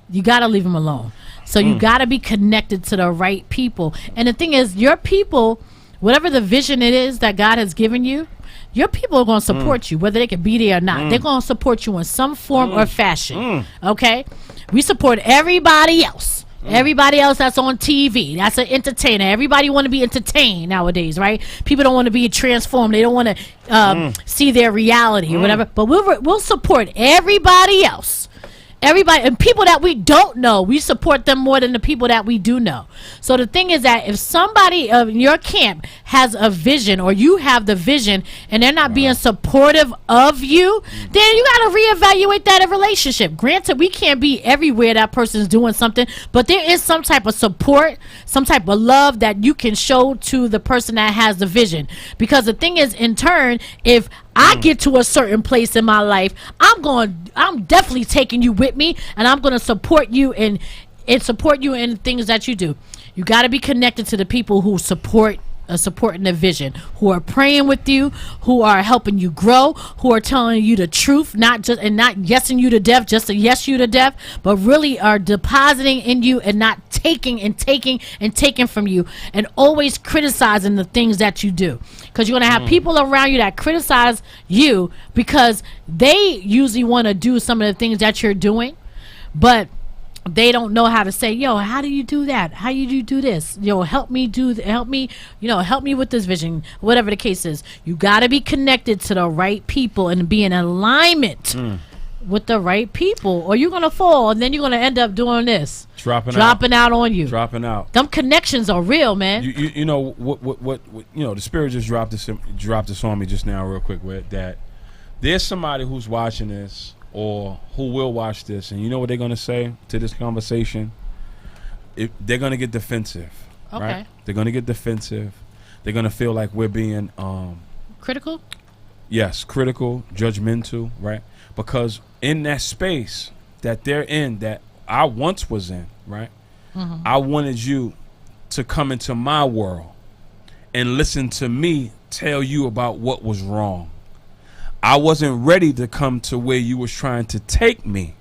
You got to leave them alone. So you got to be connected to the right people. And the thing is, your people, whatever the vision it is that God has given you, your people are going to support you, whether they can be there or not. They're going to support you in some form or fashion. Okay? We support everybody else. Everybody else that's on TV, that's an entertainer. Everybody want to be entertained nowadays, right? People don't want to be transformed. They don't want to see their reality or whatever. But we'll support everybody else. Everybody, and people that we don't know, we support them more than the people that we do know. So the thing is that if somebody in your camp has a vision, or you have the vision, and they're not being supportive of you, then you got to reevaluate that relationship. Granted, we can't be everywhere that person's doing something, but there is some type of support, some type of love that you can show to the person that has the vision. Because the thing is, in turn, if I get to a certain place in my life, I'm definitely taking you with me, and I'm going to support you and support you in things that you do. You got to be connected to the people who supporting the vision, who are praying with you, who are helping you grow, who are telling you the truth, not yesing you to death just to yes you to death, but really are depositing in you and not taking from you, and always criticizing the things that you do. Because you're going to have people around you that criticize you because they usually want to do some of the things that you're doing, but they don't know how to say, yo, how do you do that? How do you do this? Yo, help me with this vision, whatever the case is. You got to be connected to the right people and be in alignment with the right people, or you're going to fall, and then you're going to end up doing this. Dropping out on you. Dropping out. Them connections are real, man. You know what you know, the Spirit just dropped this on me just now real quick, with that there's somebody who's watching this, or who will watch this, and you know what they're going to say to this conversation? They're going to get defensive. Okay. Right? They're going to get defensive. They're going to feel like we're being critical? Yes, critical, judgmental, right? Because in that space that they're in, that I once was in, right? I wanted you to come into my world and listen to me tell you about what was wrong. I wasn't ready to come to where you was trying to take me.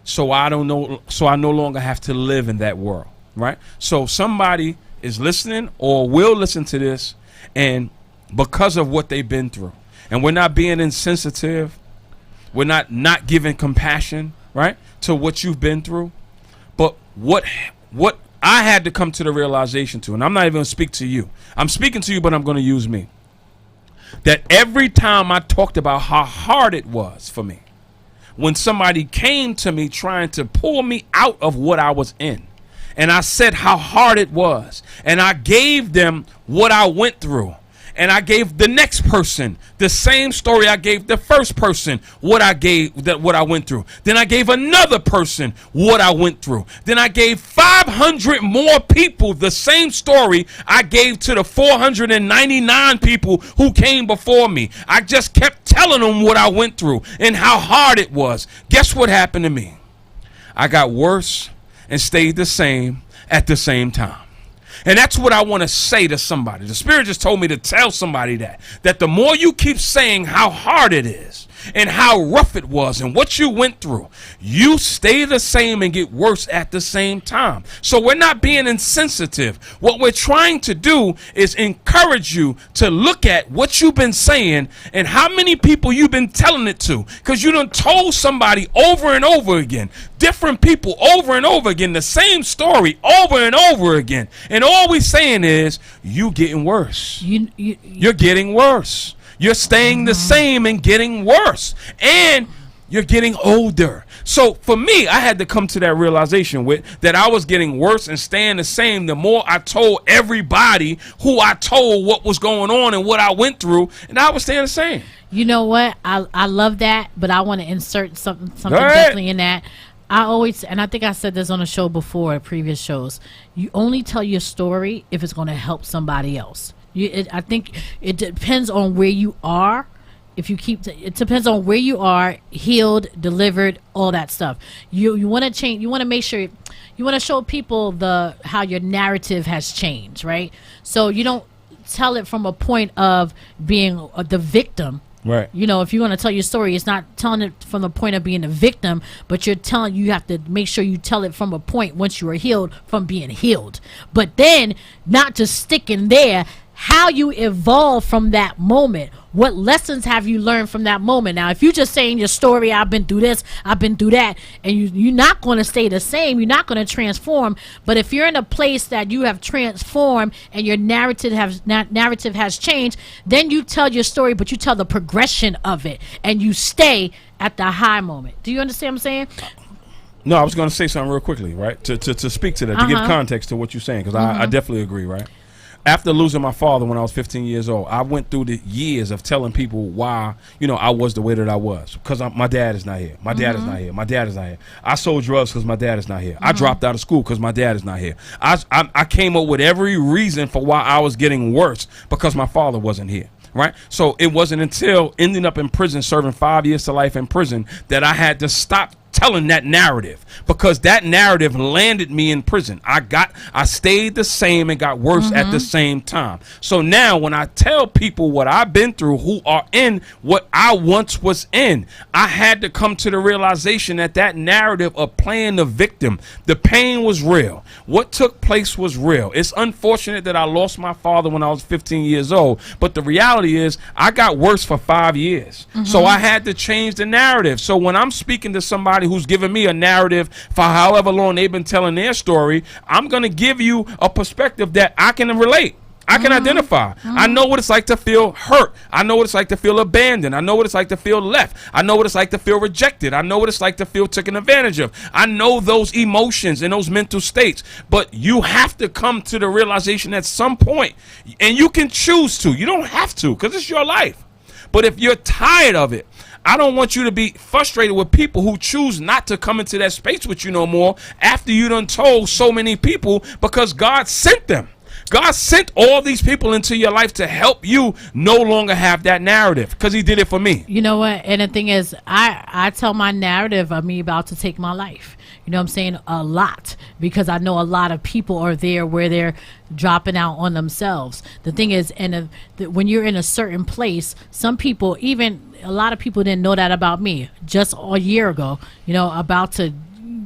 So I no longer have to live in that world, right? So somebody is listening or will listen to this, and because of what they've been through, And we're not being insensitive. We're not giving compassion, right, to what you've been through. But what I had to come to the realization to, and I'm not even going to speak to you. I'm speaking to you, but I'm going to use me. That every time I talked about how hard it was for me, when somebody came to me trying to pull me out of what I was in, and I said how hard it was, and I gave them what I went through, and I gave the next person the same story I gave the first person what I went through. Then I gave another person what I went through. Then I gave 500 more people the same story I gave to the 499 people who came before me. I just kept telling them what I went through and how hard it was. Guess what happened to me? I got worse and stayed the same at the same time. And that's what I want to say to somebody. The Spirit just told me to tell somebody that the more you keep saying how hard it is and how rough it was and what you went through, you stay the same and get worse at the same time. So we're not being insensitive. What we're trying to do is encourage you to look at what you've been saying and how many people you've been telling it to, because you done told somebody over and over again, different people over and over again, the same story over and over again. And all we're saying is you getting worse. You're getting worse. You're staying the same and getting worse. And you're getting older. So for me, I had to come to that realization that I was getting worse and staying the same. The more I told everybody who I told what was going on and what I went through, and I was staying the same. You know what? I love that, but I want to insert something definitely in that. I always, and I think I said this on a show before, previous shows, you only tell your story if it's going to help somebody else. I think it depends on where you are. If you it depends on where you are, healed, delivered, all that stuff. You want to change. You want to make sure you want to show people how your narrative has changed, right? So you don't tell it from a point of being the victim. Right. You know, if you want to tell your story, it's not telling it from the point of being a victim, but you have to make sure you tell it from a point once you are healed from being healed. But then not just sticking there, how you evolve from that moment. What lessons have you learned from that moment? Now, if you're just saying your story, I've been through this, I've been through that, and you're not going to stay the same, you're not going to transform. But if you're in a place that you have transformed and your narrative has changed, then you tell your story, but you tell the progression of it, and you stay at the high moment. Do you understand what I'm saying? No, I was going to say something real quickly, right? To speak to that, to give context to what you're saying, because I definitely agree, right? After losing my father when I was 15 years old, I went through the years of telling people why, I was the way that I was. Because my dad is not here. My dad is not here. My dad is not here. I sold drugs because my dad is not here. I dropped out of school because my dad is not here. I came up with every reason for why I was getting worse because my father wasn't here. Right. So it wasn't until ending up in prison, serving 5 years to life in prison, that I had to stop telling that narrative, because that narrative landed me in prison. I stayed the same and got worse at the same time. So now when I tell people what I've been through, who are in what I once was in, I had to come to the realization that narrative of playing the victim, the pain was real. What took place was real. It's unfortunate that I lost my father when I was 15 years old, but the reality is I got worse for 5 years. So I had to change the narrative. So when I'm speaking to somebody who's giving me a narrative for however long they've been telling their story, I'm going to give you a perspective that I can relate. I can identify. I know what it's like to feel hurt. I know what it's like to feel abandoned. I know what it's like to feel left. I know what it's like to feel rejected. I know what it's like to feel taken advantage of. I know those emotions and those mental states. But you have to come to the realization at some point, and you can choose to. You don't have to, because it's your life. But if you're tired of it, I don't want you to be frustrated with people who choose not to come into that space with you no more after you done told so many people, because God sent them. God sent all these people into your life to help you no longer have that narrative, because he did it for me. You know what? And the thing is, I tell my narrative of me about to take my life. You know what I'm saying? A lot, because I know a lot of people are there where they're dropping out on themselves. The thing is, when you're in a certain place, some people, even a lot of people didn't know that about me just a year ago, about to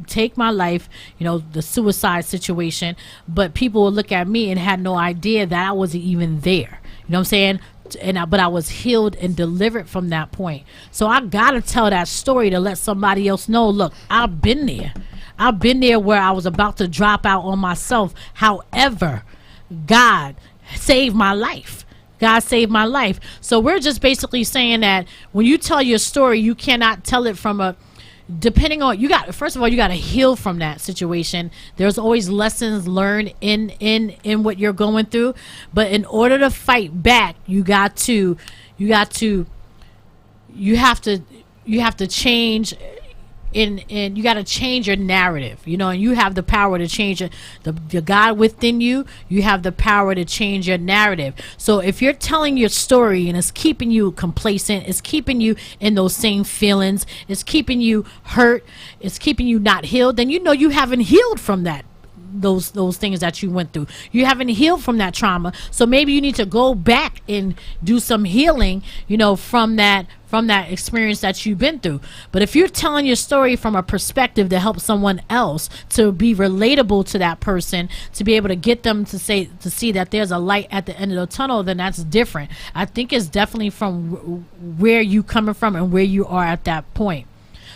take my life, the suicide situation, but people would look at me and had no idea that I wasn't even there. You know what I'm saying? but I was healed and delivered from that point. So I gotta tell that story to let somebody else know, look, I've been there. I've been there where I was about to drop out on myself. However, God saved my life. God saved my life. So we're just basically saying that when you tell your story, you cannot tell it from a, depending on, first of all, you got to heal from that situation. There's always lessons learned in what you're going through, but in order to fight back, you have to change you got to change your narrative, and you have the power to change it. The God within you, you have the power to change your narrative. So if you're telling your story and it's keeping you complacent, it's keeping you in those same feelings, it's keeping you hurt, it's keeping you not healed, then you haven't healed from that. Those things that you went through, you haven't healed from that trauma. So maybe you need to go back and do some healing, from that experience that you've been through. But if you're telling your story from a perspective to help someone else, to be relatable to that person, to be able to get them to see that there's a light at the end of the tunnel, then that's different. I think it's definitely from where you coming from and where you are at that point.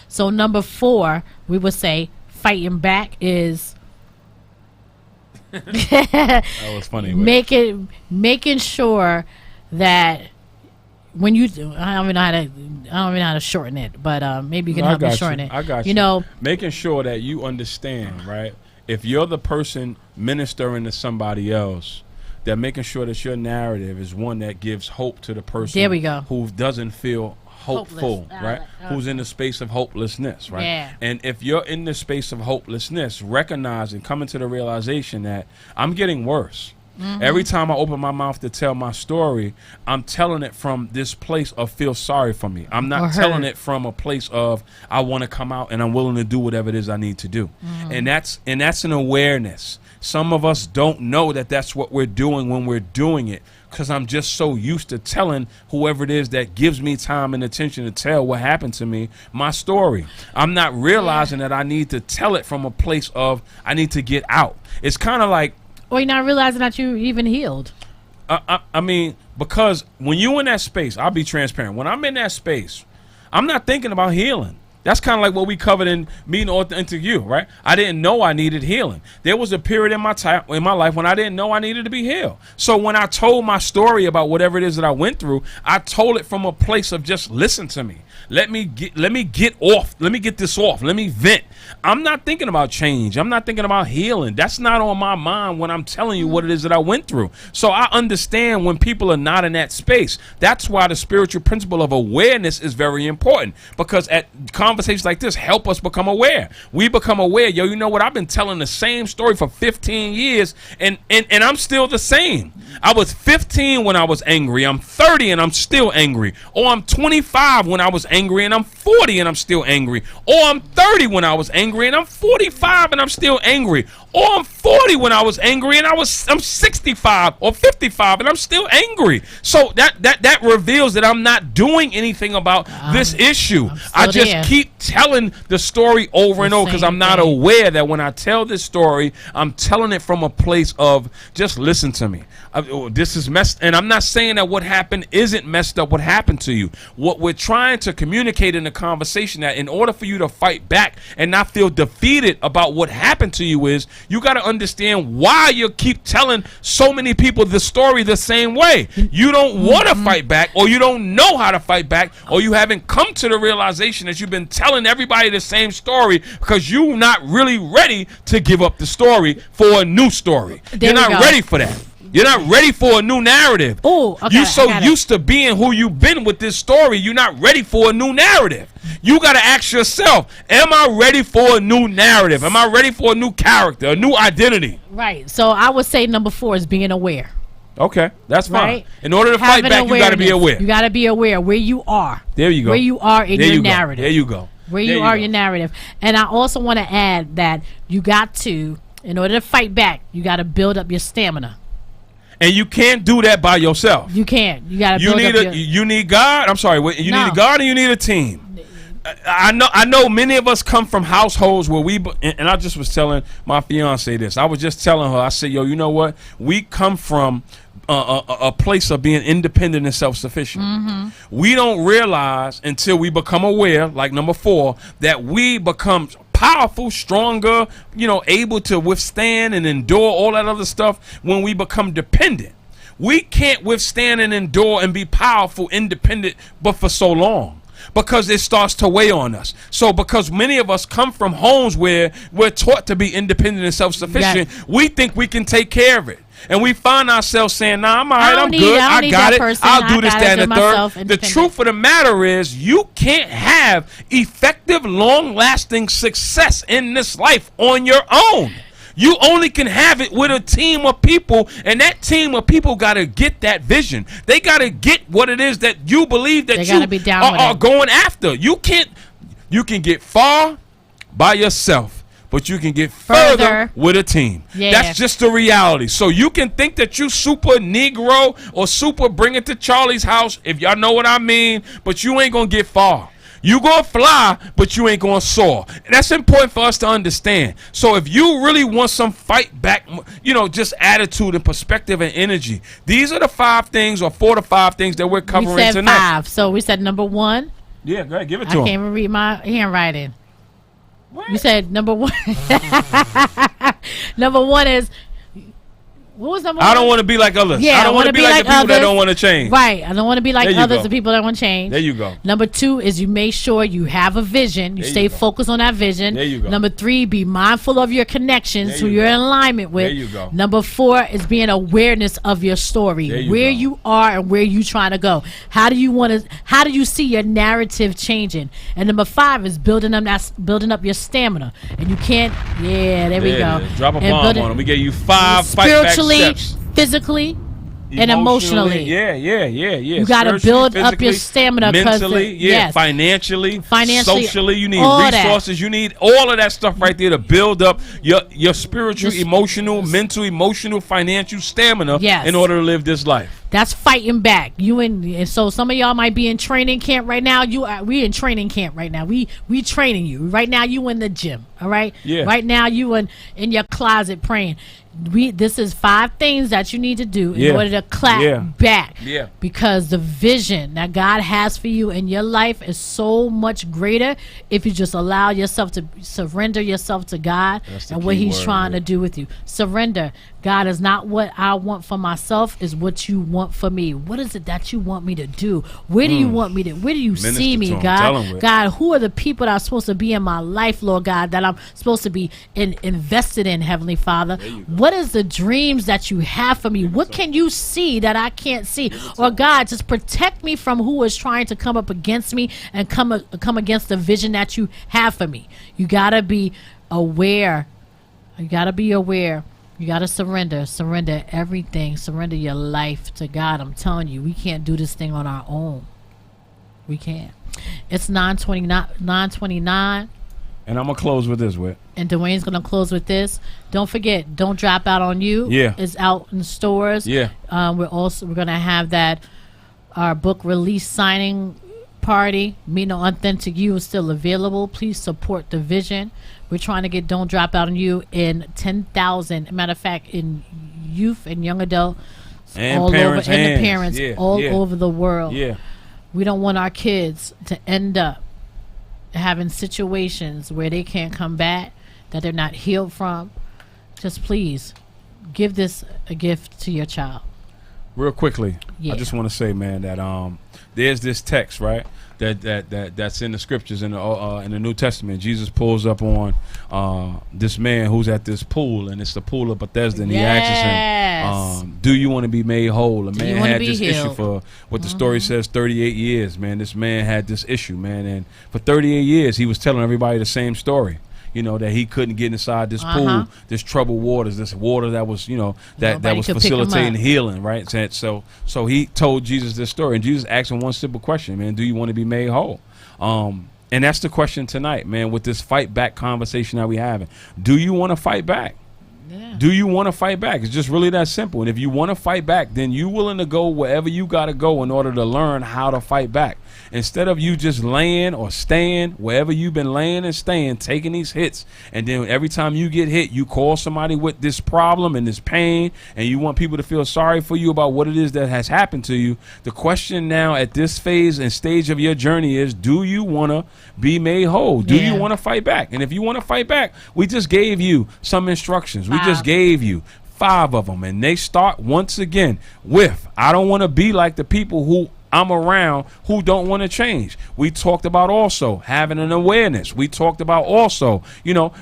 So number 4, we would say fighting back is that was funny. Making sure that when you I don't even know how to shorten it, but maybe you can help me shorten it. I got you. Making sure that you understand, right? If you're the person ministering to somebody else, that making sure that your narrative is one that gives hope to the person. There we go. Who doesn't feel hopeful, right? Who's in the space of hopelessness, right? Yeah. And if you're in the space of hopelessness, recognize and coming to the realization that I'm getting worse. Mm-hmm. Every time I open my mouth to tell my story, I'm telling it from this place of feel sorry for me. I'm not telling it from a place of I want to come out and I'm willing to do whatever it is I need to do. Mm-hmm. And that's an awareness. Some of us don't know that that's what we're doing when we're doing it, because I'm just so used to telling whoever it is that gives me time and attention to tell what happened to me, my story. I'm not realizing that I need to tell it from a place of I need to get out. It's kind of like... Or you're not realizing that you even healed. I mean, because when you in that space, I'll be transparent. When I'm in that space, I'm not thinking about healing. That's kind of like what we covered in meeting or the interview, right? I didn't know I needed healing. There was a period in my life when I didn't know I needed to be healed. So when I told my story about whatever it is that I went through, I told it from a place of just listen to me. Let me get this off. Let me vent. I'm not thinking about change. I'm not thinking about healing. That's not on my mind when I'm telling you what it is that I went through. So I understand when people are not in that space. That's why the spiritual principle of awareness is very important, because at conversations like this help us become aware. We become aware. Yo, you know what? I've been telling the same story for 15 years and I'm still the same. I was 15 when I was angry. I'm 30 and I'm still angry. Or I'm 25 when I was angry and I'm 40 and I'm still angry. Or I'm 30 when I was angry and I'm 45 and I'm still angry. Or I'm 40 when I was angry and I'm 65 or 55 and I'm still angry. So that reveals that I'm not doing anything about this issue. I just keep telling the story over and over because I'm not aware that when I tell this story, I'm telling it from a place of just listen to me. This is messed, and I'm not saying that what happened isn't messed up. What happened to you? What we're trying to communicate in the conversation, that in order for you to fight back and not feel defeated about what happened to you, is you got to understand why you keep telling so many people the story the same way. You don't want to fight back, or you don't know how to fight back, or you haven't come to the realization that you've been telling everybody the same story because you're not really ready to give up the story for a new story. You're not ready for that. You're not ready for a new narrative. Oh, okay. You're so used to being who you've been with this story, you're not ready for a new narrative. You got to ask yourself, am I ready for a new narrative? Am I ready for a new character, a new identity? Right. So I would say number 4 is being aware. Okay, that's fine. Right? In order to fight back, you got to be aware. You got to be aware where you are. There you go. Where you are in your narrative. There you go. Where you are in your narrative. And I also want to add that you got to, in order to fight back, you got to build up your stamina. And you can't do that by yourself. You can't. You got to build up You need God. I'm sorry. You need a God, or you need a team. I know many of us come from households where and I just was telling my fiance this. I was just telling her, I said, yo, you know what? We come from a place of being independent and self-sufficient. We don't realize until we become aware, like number 4, that we become powerful, stronger, able to withstand and endure all that other stuff when we become dependent. We can't withstand and endure and be powerful, independent, but for so long. Because it starts to weigh on us. So because many of us come from homes where we're taught to be independent and self-sufficient, we think we can take care of it. And we find ourselves saying, nah, I'm all right, I'm good, I got it, I'll do this, that, and the third. The truth of the matter is you can't have effective, long-lasting success in this life on your own. You only can have it with a team of people, and that team of people got to get that vision. They got to get what it is that you believe that you are going after. You can get far by yourself, but you can get further with a team. That's just the reality. So you can think that you super Negro or super bring it to Charlie's house, if y'all know what I mean, but you ain't going to get far. You gonna fly, but you ain't gonna soar. And that's important for us to understand. So if you really want some fight back, just attitude and perspective and energy, these are the 5 things or 4 to 5 things that we're covering tonight. We said 5. So we said number 1. Yeah, go ahead, give it to him. I can't even read my handwriting. What? You said number 1. Number 1 is. What was number 1? I don't want to be like others. Yeah, I don't want to be like the people that don't want to change. Right. I don't want to be like others, the people that want to change. There you go. Number 2 is you make sure you have a vision. You stay focused on that vision. There you go. Number 3, be mindful of your connections who you're in alignment with. There you go. Number 4 is being awareness of your story, where you are and where you trying to go. How do you see your narrative changing? And number 5 is building up your stamina. And you can't. Yeah, there we go. Drop a bomb on them. We gave you 5 spiritually, fight back steps. Physically, and emotionally. Yeah. You got to build up your stamina. Mentally, financially, socially. You need resources. You need all of that stuff right there to build up your spiritual, emotional, mental, emotional, financial stamina in order to live this life. That's fighting back. And so some of y'all might be in training camp right now. We in training camp right now. We training you right now. You in the gym, all right? Yeah. Right now you in your closet praying. This is 5 things that you need to do in order to clap back. Yeah. Because the vision that God has for you in your life is so much greater if you just allow yourself to surrender yourself to God and what He's trying to do with you. Surrender. God is not what I want for myself, is what you want for me. What is it that you want me to do? Where do you want me to, where do you see me, God? God, who are the people that are supposed to be in my life, Lord God, that I'm supposed to be invested in, Heavenly Father? What is the dreams that you have for me? What can you see that I can't see? Or God, just protect me from who is trying to come up against me and come against the vision that you have for me. You got to be aware. You got to be aware. You got to surrender everything, surrender your life to God. I'm telling you, we can't do this thing on our own. We can't. It's 9:29. And I'm going to close with this, Whit. And Dwayne's going to close with this. Don't forget, Don't Drop Out on You. Yeah. Is out in stores. Yeah. We're going to have our book release signing party. Me No Authentic You is still available. Please support the vision. We're trying to get Don't Drop Out on You in 10,000. Matter of fact, in youth and young adult and all parents over, and the parents all over the world. Yeah. We don't want our kids to end up having situations where they can't come back, that they're not healed from. Just please give this a gift to your child. Real quickly, I just want to say, man, that there's this text, right? That's in the scriptures in the New Testament. Jesus pulls up on this man who's at this pool, and it's the pool of Bethesda, and he asks him, do you want to be made whole? A man had this issue for what the story says, 38 years, man. This man had this issue, man, and for 38 years he was telling everybody the same story. That he couldn't get inside this pool, this troubled waters, this water that was, that was facilitating healing, right? So he told Jesus this story, and Jesus asked him one simple question, man: do you want to be made whole? And that's the question tonight, man. With this fight back conversation that we having, do you want to fight back? Yeah. Do you want to fight back? It's just really that simple. And if you want to fight back, then you willing to go wherever you got to go in order to learn how to fight back. Instead of you just laying or staying wherever you've been laying and staying, taking these hits, and then every time you get hit, you call somebody with this problem and this pain, and you want people to feel sorry for you about what it is that has happened to you. The question now at this phase and stage of your journey is, do you want to be made whole? Do you want to fight back? And if you want to fight back, we just gave you some instructions. We just gave you 5 of them, and they start once again with, I don't want to be like the people who I'm around who don't want to change. We talked about also having an awareness. We talked about also,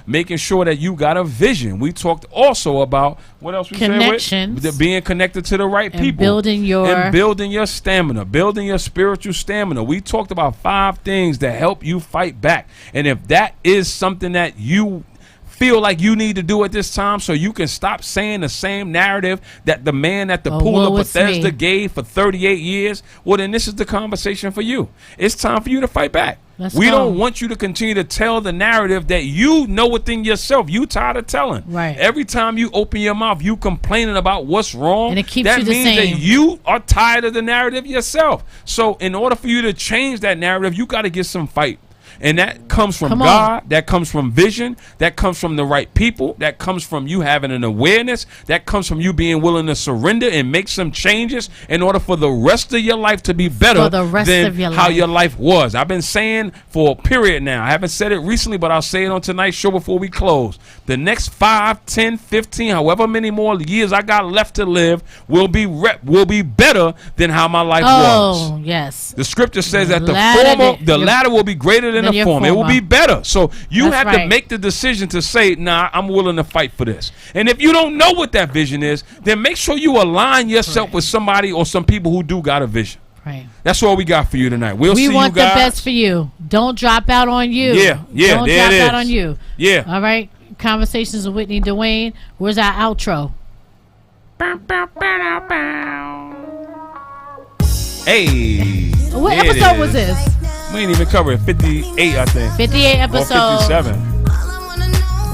making sure that you got a vision. We talked also about what else we Connections. said with being connected to the right And people. building your Stamina, building your spiritual stamina. We talked about 5 things that help you fight back. And if that is something that you feel like you need to do at this time so you can stop saying the same narrative that the man at the pool of Bethesda gave for 38 years, well, then this is the conversation for you. It's time for you to fight back. We don't want you to continue to tell the narrative that you know within yourself you tired of telling. Right. Every time you open your mouth, you complaining about what's wrong. And it keeps that you the means same. that you are tired of the narrative yourself. So in order for you to change that narrative, you got to get some fight. And that comes from God, that comes from vision, that comes from the right people, that comes from you having an awareness, that comes from you being willing to surrender and make some changes in order for the rest of your life to be better than how your life was. I've been saying for a period now, I haven't said it recently, but I'll say it on tonight's show before we close. The next 5, 10, 15, however many more years I got left to live will be better than how my life was. Oh, yes. The scripture says that the latter will be greater than the former. It will be better. So you have to make the decision to say, nah, I'm willing to fight for this. And if you don't know what that vision is, then make sure you align yourself with somebody or some people who do got a vision. Right. That's all we got for you tonight. We see want you guys. the best for you. Don't drop out on you. Yeah. Don't drop out on you. Yeah. All right. Conversations with Whitney Dwayne. Where's our outro? Hey. What episode was this? We ain't even cover it. 58, I think. 58 episode. Or 57.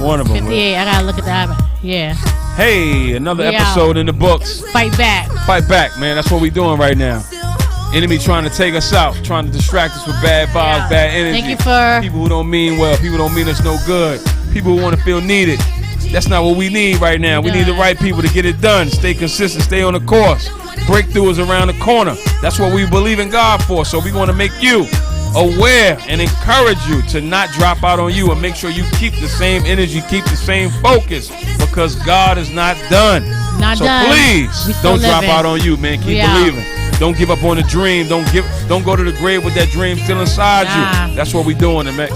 One of them. 58. I gotta look at that. Yeah. Hey, another episode in the books. Fight back. Fight back, man. That's what we doing right now. Enemy trying to take us out, trying to distract us with bad vibes, bad energy. Thank you for people who don't mean well, people who don't mean us no good, people who want to feel needed. That's not what we need right now. We need the right people to get it done. Stay consistent, stay on the course. Breakthrough is around the corner. That's what we believe in God for. So we want to make you aware and encourage you to not drop out on you, and make sure you keep the same energy, keep the same focus, because God is not done. So please don't drop out on you, man. Keep believing. Don't give up on the dream. Don't go to the grave with that dream still inside you. That's what we doing, man.